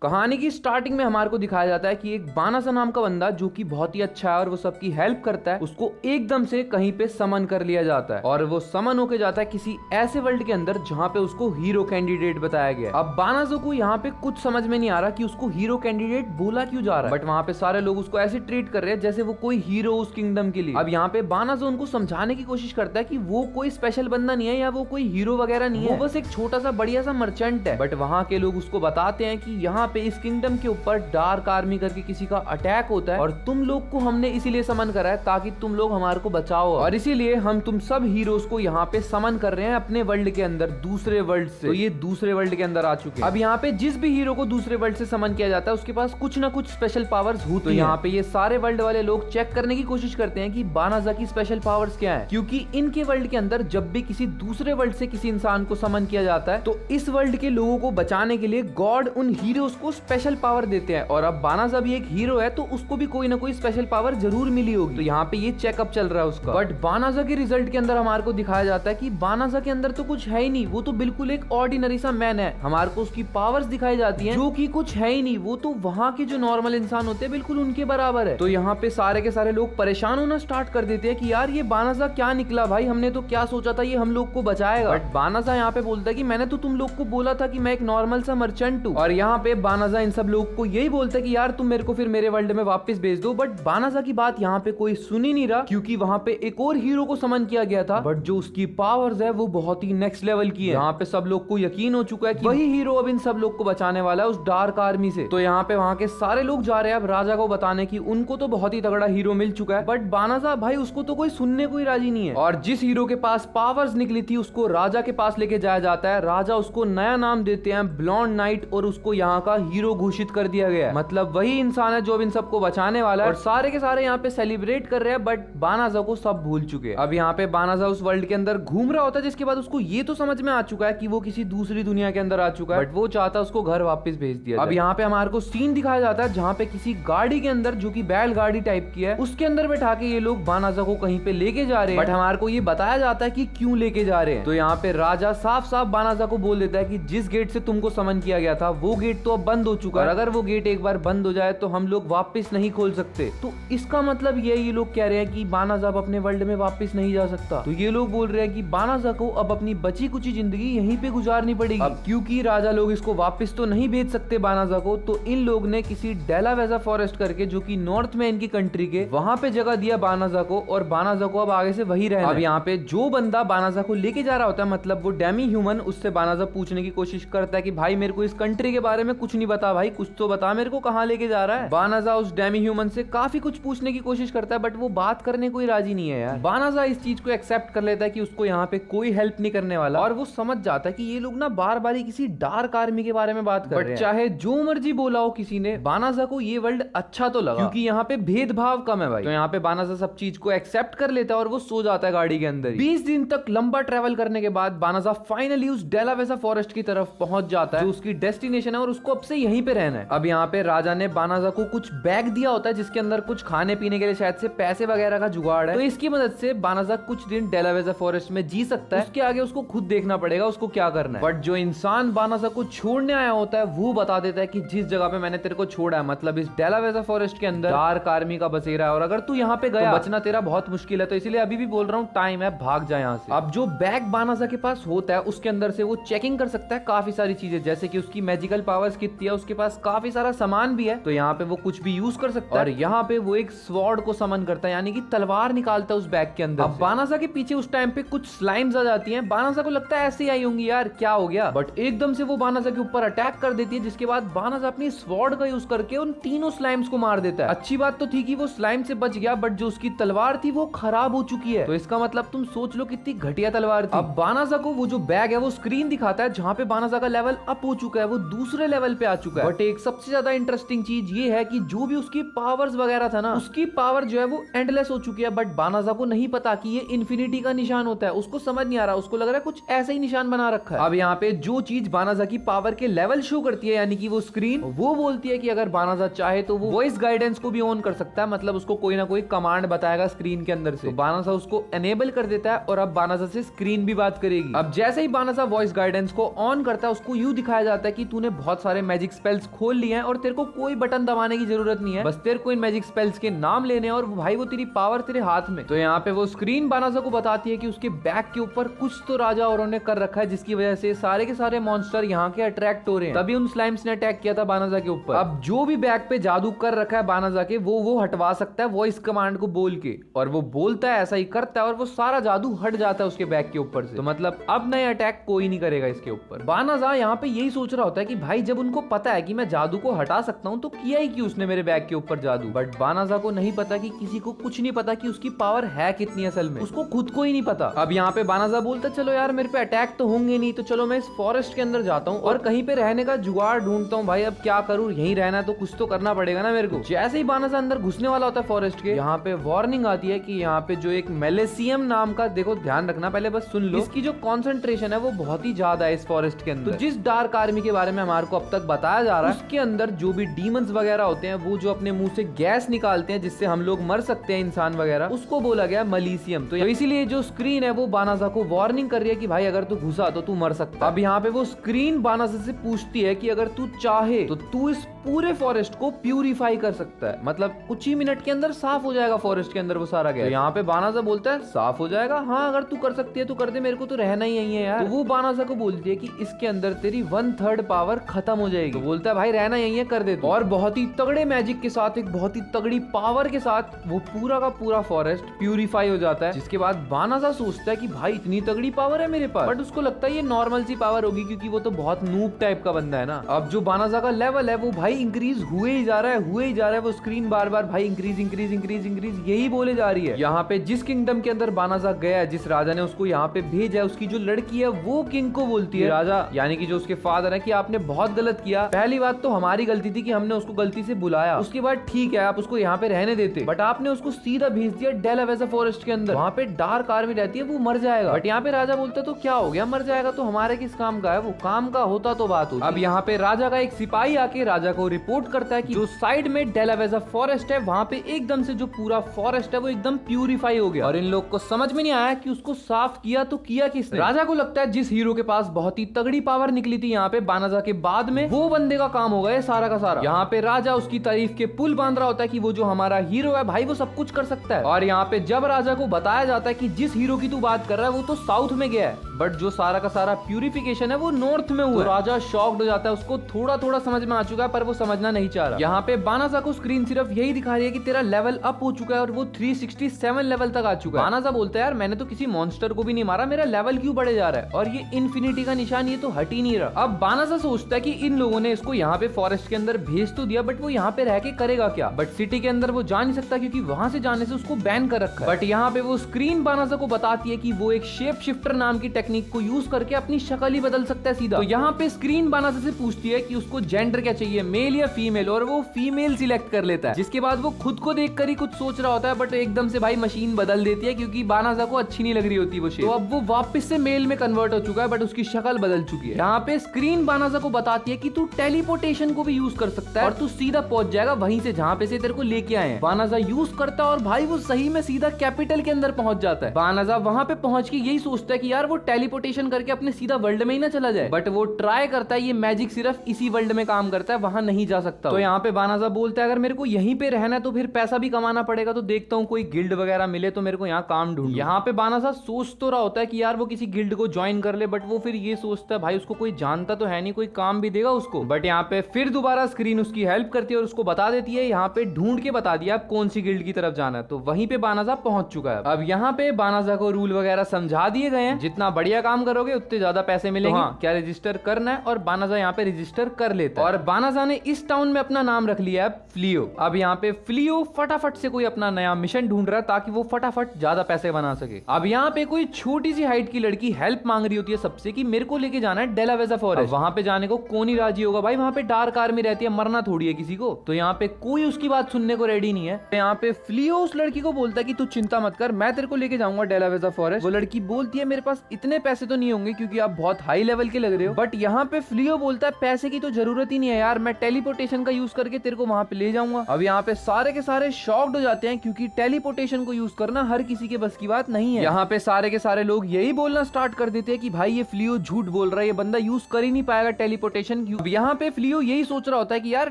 कहानी की स्टार्टिंग में हमारे को दिखाया जाता है कि एक बानासा नाम का बंदा जो कि बहुत ही अच्छा है और वो सबकी हेल्प करता है, उसको एकदम से कहीं पे समन कर लिया जाता है और वो समन होके जाता है किसी ऐसे वर्ल्ड के अंदर जहाँ पे उसको हीरो कैंडिडेट बताया गया है। अब बानाजो को यहाँ पे कुछ समझ में नहीं आ रहा कि उसको हीरो कैंडिडेट बोला क्यों जा रहा है, बट वहाँ पे सारे लोग उसको ऐसे ट्रीट कर रहे हैं जैसे वो कोई हीरो उस किंगडम के लिए। अब यहाँ पे बानाजो उनको समझाने की कोशिश करता है कि वो कोई स्पेशल बंदा नहीं है या वो कोई हीरो वगैरह नहीं है, वो बस एक छोटा सा बढ़िया सा मर्चेंट है। बट वहाँ के लोग उसको बताते हैं कि यहाँ पे इस किंगडम के ऊपर डार्क आर्मी करके किसी का अटैक होता है और तुम लोग को हमने इसीलिए समन करा है ताकि तुम लोग हमारे को बचाओ, और इसीलिए हम तुम सब हीरोज को यहाँ पे समन कर रहे हैं अपने वर्ल्ड के अंदर दूसरे वर्ल्ड से। तो ये दूसरे वर्ल्ड के अंदर आ चुके हैं। अब यहाँ पे जिस भी हीरो को दूसरे वर्ल्ड से समन किया जाता है उसके पास कुछ ना कुछ स्पेशल पावर्स होती हैं। तो यहाँ पे ये सारे वर्ल्ड वाले लोग चेक करने की कोशिश करते हैं कि बानाजा की स्पेशल पावर्स क्या है, क्योंकि इनके वर्ल्ड के अंदर जब भी किसी दूसरे वर्ल्ड से किसी इंसान को समन किया जाता है तो इस वर्ल्ड के लोगों को बचाने के लिए गॉड उन हीरोज को स्पेशल पावर देते हैं। और अब बानाजा भी एक हीरो है तो उसको भी कोई ना कोई स्पेशल पावर जरूर मिली होगी। तो यहाँ पे ये चेकअप चल रहा है उसका। बट बानाजा के रिजल्ट के अंदर हमारे को दिखाया जाता है कि बानाजा के अंदर तो कुछ है ही नहीं, वो तो बिल्कुल एक ऑर्डिनरी सा मैन है। हमारे को उसकी पावर्स दिखाई जाती हैं जो कि कुछ है ही नहीं, वो तो वहाँ के जो नॉर्मल इंसान होते हैं बिल्कुल उनके बराबर है। तो यहाँ पे सारे के सारे लोग परेशान होना स्टार्ट कर देते हैं कि यार ये बानाजा क्या निकला भाई, हमने तो क्या सोचा था ये हम लोग को बचाएगा। बट बानाजा यहाँ पे बोलता है कि मैंने तो तुम लोग को बोला था कि मैं एक नॉर्मल सा मर्चेंट हूँ। और यहाँ पे बानाजा इन सब लोग को यही बोलता है कि यार तुम मेरे को फिर मेरे वर्ल्ड में वापस भेज दो। बट बानाजा की बात यहाँ पे कोई सुन ही नहीं रहा, क्योंकि वहाँ पे एक और हीरो को समन किया गया था बट जो उसकी पावर्स है वो बहुत ही नेक्स्ट लेवल की है। यहाँ पे सब लोग को यकीन हो चुका है कि वही हीरो अब इन सब लोग को बचाने वाला है उस डार्क आर्मी से। तो यहाँ पे वहाँ के सारे लोग जा रहे हैं अब राजा को बताने की उनको तो बहुत ही तगड़ा हीरो मिल चुका है, बट बानाजा भाई उसको तो कोई सुनने को ही राजी नहीं है। और जिस हीरो के पास पावर्स निकली थी उसको राजा के पास लेके जाया जाता है। राजा उसको नया नाम देते हैं ब्लॉन्ड नाइट और उसको यहाँ का हीरो घोषित कर दिया गया है। मतलब वही इंसान है जो अब इन सबको बचाने वाला है। और सारे के सारे यहाँ पे सेलिब्रेट कर रहे हैं, बट बानाजा को सब भूल चुके हैं। अब यहाँ पे बानाजा उस वर्ल्ड के अंदर घूम रहा होता है, जिसके बाद उसको ये तो समझ में आ चुका है कि वो किसी दूसरी दुनिया के अंदर आ चुका है, बट वो चाहता है उसको घर वापस भेज दिया। अब यहाँ पे हमारे को सीन दिखाया जाता है जहाँ पे किसी गाड़ी के अंदर जो कि बैलगाड़ी टाइप की है उसके अंदर बैठा के ये लोग बानाजा को कहीं पे लेके जा रहे हैं, बट हमारे को ये बताया जाता है कि क्यों लेके जा रहे हैं। तो यहाँ पे राजा साफ साफ बानाजा को बोल देता है कि जिस गेट से तुमको समन किया गया था वो गेट तो अब बंद हो चुका है, और अगर वो गेट एक बार बंद हो जाए तो हम लोग वापस नहीं खोल सकते। तो इसका मतलब ये लोग कह रहे हैं कि बानाजा अब अपने वर्ल्ड में वापस नहीं जा सकता। तो ये लोग बोल रहे हैं कि बानाजा को अब अपनी बची कुची जिंदगी यहीं पे गुजारनी पड़ेगी। अब क्योंकि राजा लोग इसको वापस तो नहीं भेज सकते बानाजा को, तो इन लोग ने किसी डेलावेजा फॉरेस्ट करके जो कि नॉर्थ में इनकी कंट्री के वहां पे जगह दिया बानाजा को, और बानाजा को अब आगे से वही रहना। अब यहाँ पे जो बंदा बानाजा को लेके जा रहा होता है मतलब वो डेमी ह्यूमन, उससे बानाजा पूछने की कोशिश करता है कि भाई मेरे को इस कंट्री के बारे में कुछ नहीं बता, भाई कुछ तो बता मेरे को, कहाँ लेके जा रहा है। बानाजा उस डेमी ह्यूमन से काफी कुछ पूछने की कोशिश करता है, बट वो बात करने को ही राजी नहीं है यार। बानाजा इस चीज को एक्सेप्ट कर लेता है कि उसको यहाँ पे कोई हेल्प नहीं करने वाला, और वो समझ जाता है कि ये लोग ना बार बार किसी डार्क आर्मी के बारे में बात कर रहे हैं। चाहे जो मर्जी बोला हो किसी ने, बानाजा को ये वर्ल्ड अच्छा तो लगा क्योंकि यहाँ पे भेदभाव कम है भाई। तो यहाँ पे बानाजा सब चीज को एक्सेप्ट कर लेता है और वो सो जाता है गाड़ी के अंदर। 20 दिन तक लंबा ट्रेवल करने के बाद बानाजा फाइनली उस डेलावेजा फॉरेस्ट की तरफ पहुंच जाता है जो उसकी डेस्टिनेशन है, और उसको अब से यहीं पे रहना है। अब यहाँ पे राजा ने बानाजा को कुछ बैग दिया होता है जिसके अंदर कुछ खाने पीने के लिए शायद से पैसे वगैरह का जुगाड़ है, तो इसकी मदद से बानाजा कुछ दिन डेलावेजा फॉरेस्ट में जी सकता है। उसके आगे उसको खुद देखना पड़ेगा उसको क्या करना है। बट जो इंसान बानाजा को छोड़ने आया होता है वो बता देता है कि जिस जगह पे मैंने तेरे को छोड़ा है मतलब इस डेलावेजा फॉरेस्ट के अंदर डार्क आर्मी का बसेरा है, और अगर तू यहाँ पे गया तो बचना तेरा बहुत मुश्किल है। तो इसलिए अभी भी बोल रहा हूँ टाइम है, भाग जा यहाँ से। अब जो बैग बानाजा के पास होता है उसके अंदर से वो चेकिंग कर सकता है काफी सारी चीजें, जैसे कि उसकी मैजिकल पावर्स कितनी है, उसके पास काफी सारा सामान भी है, तो यहाँ पे वो कुछ भी यूज कर सकता है। और यहाँ पे वो एक स्वॉर्ड को समन करता है, यानी कि तलवार निकालता है उस बैग के अंदर। अब बानाजा के पीछे उस टाइम पे कुछ स्लाइम्स आ जाती हैं। बानाजा को लगता है ऐसे ही आई होंगी यार क्या हो गया, बट एकदम से वो बानाजा के ऊपर अटैक कर देती है, जिसके बाद बानाजा अपनी स्वॉर्ड का यूज करके उन तीनों स्लाइम्स को मार देता है। अच्छी बात तो थी कि वो स्लाइम से बच गया, बट जो उसकी तलवार थी वो खराब हो चुकी है। तो इसका मतलब तुम सोच लो कितनी घटिया तलवार थी। अब बानाजा को वो जो बैग है वो स्क्रीन दिखाता है जहाँ पे बानाजा का लेवल अप हो चुका है, वो दूसरे लेवल पे आ चुका है। बट एक सबसे ज्यादा इंटरेस्टिंग चीज ये है कि जो भी उसकी पावर्स वगैरह था ना, उसकी पावर जो है वो एंडलेस हो चुकी है, बट बानाजा को नहीं पता कि ये इन्फिनिटी का निशान होता है। उसको समझ नहीं आ रहा, उसको लग रहा है कुछ ऐसा ही निशान बना रखा है। अब यहाँ पे जो चीज बानाजा की पावर के लेवल शो करती है यानी कि वो स्क्रीन, वो बोलती है कि अगर बानाजा चाहे तो वो वॉइस गाइडेंस को भी ऑन कर सकता है, मतलब उसको कोई ना कोई कमांड बताएगा स्क्रीन के अंदर से। तो बानाजा उसको एनेबल कर देता है और अब बानाजा से स्क्रीन भी बात करेगी। अब जैसे ही बानाजा वॉइस गाइडेंस को ऑन करता है उसको यूं दिखाया जाता है कि तूने बहुत सारे मैजिक स्पेल्स खोल लिए हैं और तेरे को कोई बटन दबाने की जरूरत नहीं है, बस तेरे को इन मैजिक स्पेल्स के नाम लेने और भाई वो तेरी पावर तेरे हाथ में। तो यहाँ पे वो स्क्रीन बानाजा को बताती है कि उसके बैग के ऊपर कुछ तो राजा और ने कर रखा है, जिसकी वजह से सारे के सारे मॉन्स्टर यहाँ के अट्रैक्ट हो रहे हैं। तभी उन स्लाइम्स ने अटैक किया था बानाजा के ऊपर। अब जो भी बैग पे जादू कर रखा है बानाजा के, वो हटवा सकता है वॉइस कमांड को बोल के, और वो बोलता है, ऐसा ही करता है और वो सारा जादू हट जाता है उसके बैग के ऊपर से। तो मतलब अब नए अटैक कोई नहीं करेगा इसके ऊपर। बानाजा यहाँ पे यही सोच रहा होता है कि भाई जब उनको पता है कि मैं जादू को हटा सकता हूँ तो किया ही क्यों उसने मेरे बैग के ऊपर जादू। बट बानाजा को नहीं पता कि किसी को कुछ नहीं पता कि उसकी पावर है कितनी असल में, उसको खुद को ही नहीं पता। अब यहाँ पे बानाजा बोलता चलो यार मेरे पे अटैक तो होंगे नहीं, तो चलो मैं इस फॉरेस्ट के अंदर जाता हूँ और कहीं पे रहने का जुगाड़ ढूंढता हूँ। भाई अब क्या करूँ, यहीं रहना तो कुछ तो करना पड़ेगा ना मेरे को। जैसे ही बानाजा अंदर घुसने वाला होता है फॉरेस्ट के, यहाँ पे वार्निंग आती है कि यहाँ पे जो एक मेलेसियम नाम का, देखो ध्यान रखना पहले बस सुन लो, इसकी जो कॉन्सेंट्रेशन है वो बहुत ही ज्यादा है इस फॉरेस्ट के अंदर। तो जिस डार्क आर्मी के बारे में हमारे को अब तक बताया जा रहा है उसके अंदर जो भी डीमंस वगैरह होते हैं वो जो अपने मुंह से गैस निकालते हैं जिससे हम लोग मर सकते हैं इंसान वगैरह, उसको बोला गया मलीसियम। तो इसीलिए जो स्क्रीन है वो बानाजा को वार्निंग कर रही है कि भाई अगर तू घुसा तो तू मर सकता है। अब यहाँ पे वो स्क्रीन बानाजा से पूछती है कि अगर तू चाहे तो तू इस पूरे फॉरेस्ट को प्यूरिफाई कर सकता है, मतलब कुछ ही मिनट के अंदर साफ हो जाएगा फॉरेस्ट के अंदर वो सारा गैस। तो यहाँ पे बानाजा बोलता है साफ हो जाएगा, हाँ अगर तू कर सकती है तो कर दे, मेरे को तो रहना ही यही है यार। तो वो बानाजा को बोलती है कि इसके अंदर तेरी 1/3 पावर खत्म हो जाएगी। तो बोलता है भाई रहना यही है, कर दे। और बहुत ही तगड़े मैजिक के साथ, एक बहुत ही तगड़ी पावर के साथ वो पूरा का पूरा फॉरेस्ट प्यूरिफाई हो जाता है। जिसके बाद बानाजा सोचता है कि भाई इतनी तगड़ी पावर है मेरे पास, बट उसको लगता है ये नॉर्मल सी पावर होगी क्योंकि वो तो बहुत नूब टाइप का बंदा है ना। अब जो बानाजा का लेवल है वो भाई इंक्रीज हुए ही जा रहा है, हुए ही जा रहा है। वो स्क्रीन बार बार भाई इंक्रीज इंक्रीज इंक्रीज इंक्रीज यही बोले जा रही है। यहाँ पे जिस किंगडम के अंदर बानाजा गया है, जिस राजा ने उसको यहाँ पे भेजा है, उसकी जो लड़की है वो किंग को बोलती है, राजा यानी कि जो उसके फादर है, कि आपने बहुत गलत किया। पहली बात तो हमारी गलती थी कि हमने उसको गलती से बुलाया, उसके बाद ठीक है आप उसको यहाँ पे रहने देते, बट आपने उसको सीधा भेज दिया डेलावेजा फॉरेस्ट के अंदर। वहाँ पे डार्क आर्मी रहती है, वो मर जाएगा। बट यहाँ पे राजा बोलता है तो क्या हो गया, मर जाएगा तो हमारे किस काम का है, वो काम का होता तो बात होती। अब यहाँ पे राजा का एक सिपाही आके राजा को रिपोर्ट करता है कि जो साइड में डेलावेजा फॉरेस्ट है वहाँ पे एकदम से जो पूरा फॉरेस्ट है वो एकदम प्यूरिफाई हो गया। और इन लोग को समझ में नहीं आया कि उसको साफ किया तो किया किसने। राजा को लगता है जिस हीरो के पास बहुत ही तगड़ी पावर निकली थी यहाँ पे बानाजा के बाद में, वो बंदे का काम होगा सारा का सारा। यहाँ पे राजा उसकी तारीफ के पुल बांध रहा होता है कि वो जो हमारा हीरो है भाई वो सब कुछ कर सकता है। और यहाँ पे जब राजा को बताया जाता है कि जिस हीरो की तू बात कर रहा है वो तो साउथ में गया है, बट जो सारा का सारा प्यूरिफिकेशन है वो नॉर्थ में हुआ। तो राजा शॉक्ड हो जाता है, उसको थोड़ा थोड़ा समझ में आ चुका है पर वो समझना नहीं चाह रहा। यहाँ पे बानाजा को स्क्रीन सिर्फ यही दिखा रही है कि तेरा लेवल अप हो चुका है और वो 367 लेवल तक आ चुका है। बानाजा बोलता है यार मैंने तो किसी मॉन्स्टर को भी नहीं मारा, मेरा लेवल क्यों बढ़े जा रहा है, और ये इन्फिनिटी का निशान ये तो हट ही नहीं रहा। अब बानाजा सोचता है कि इन लोगों ने इसको यहाँ पे फॉरेस्ट के अंदर भेज तो दिया, बट वो यहाँ पे रह के करेगा क्या। बट सिटी के अंदर वो जा नहीं सकता क्योंकि वहां से जाने से उसको बैन कर रखा है। बट यहाँ पे वो स्क्रीन बानाजा को बताती है कि वो एक शेप शिफ्टर नाम की टेक्निक को यूज करके अपनी शक्ल ही बदल सकता है सीधा। तो यहाँ पे स्क्रीन बानाजा से पूछती है कि उसको जेंडर क्या चाहिए, मेल या फीमेल, और वो फीमेल सिलेक्ट कर लेता है। जिसके बाद वो खुद को देखकर ही कुछ सोच रहा होता है, बट एकदम से भाई मशीन बदल देती है क्योंकि बानाजा को अच्छी नहीं लग रही होती वो शेप। तो अब वो वापस से मेल में कन्वर्ट हो चुका है, बट उसकी शक्ल बदल चुकी है। यहाँ पे स्क्रीन बानाजा को बताती है कि तू टेलीपोर्टेशन को भी यूज कर सकता है और तू सीधा पहुंच जाएगा वहीं से जहाँ पे से तेरे को लेके आए हैं। बानाजा यूज करता है और भाई वो सही में सीधा कैपिटल के अंदर पहुंच जाता है। बानाजा वहां पे पहुंच के यही सोचता है कि यार वो टेलीपोर्टेशन करके अपने सीधा वर्ल्ड में ही ना चला जाए, बट वो ट्राई करता है, ये मैजिक सिर्फ इसी वर्ल्ड में काम करता है, वहां नहीं जा सकता। तो यहाँ पे बानाजा बोलता है अगर मेरे को यहीं पे रहना है तो फिर पैसा भी कमाना पड़ेगा, तो देखता हूँ कोई गिल्ड वगैरह मिले तो मेरे को यहाँ काम ढूंढ। यहाँ पे बानाजा सोच तो रहा होता है कि यार वो किसी गिल्ड को ज्वाइन कर ले, बट वो फिर ये सोचता है भाई उसको कोई जानता तो है नहीं, कोई काम भी देगा उसको। बट यहाँ पे फिर दोबारा स्क्रीन उसकी हेल्प करती है और उसको बता देती है, यहाँ पे ढूंढ के बता दिया आप कौन सी गिल्ड की तरफ जाना है। तो वहीं पे बानाजा पहुंच चुका है। अब यहाँ पे बानाजा को रूल वगैरह समझा दिए गए हैं, जितना बढ़िया काम करोगे उतने ज्यादा पैसे मिलेंगे। हाँ, क्या रजिस्टर करना है, और बानाजा यहाँ पे रजिस्टर कर लेता है। और बानाजा ने इस टाउन में अपना नाम रख लिया है फ्लियो। अब यहाँ पे फ्लियो फटाफट से कोई अपना नया मिशन ढूंढ रहा है ताकि वो फटाफट ज्यादा पैसे बना सके। अब यहाँ पे कोई छोटी सी हाइट की लड़की हेल्प मांग रही होती है सबसे कि मेरे को लेके जाना है डेलावेजा फॉरेस्ट। वहां पे जाने को कौन ही राजी होगा भाई, वहां पे डार्क आर्मी रहती है, मरना थोड़ी है किसी को। तो यहाँ पे कोई उसकी बात सुनने को रेडी नहीं है। यहाँ पे फ्लियो उस लड़की को बोलता है कि तू चिंता मत कर, मैं तेरे को लेके जाऊंगा डेलावेजा फॉरेस्ट। वो लड़की बोलती है मेरे पास इतने पैसे तो नहीं होंगे क्योंकि आप बहुत हाई लेवल के लग रहे हो। बट यहाँ पे फ्लियो बोलता है पैसे की तो जरूरत ही नहीं है यार, मैं टेलीपोर्टेशन का यूज करके तेरे को वहां पे ले जाऊंगा। अब यहाँ पे सारे के सारे शॉक्ड हो जाते हैं क्योंकि टेलीपोर्टेशन को यूज करना हर किसी के बस की बात नहीं है। यहाँ पे सारे के सारे लोग यही बोलना स्टार्ट कर देते हैं कि भाई ये फ्लियो झूठ बोल रहा है, ये बंदा यूज कर ही नहीं पाएगा टेलीपोर्टेशन। अब यहाँ पे फ्लियो यही सोच रहा होता है कि यार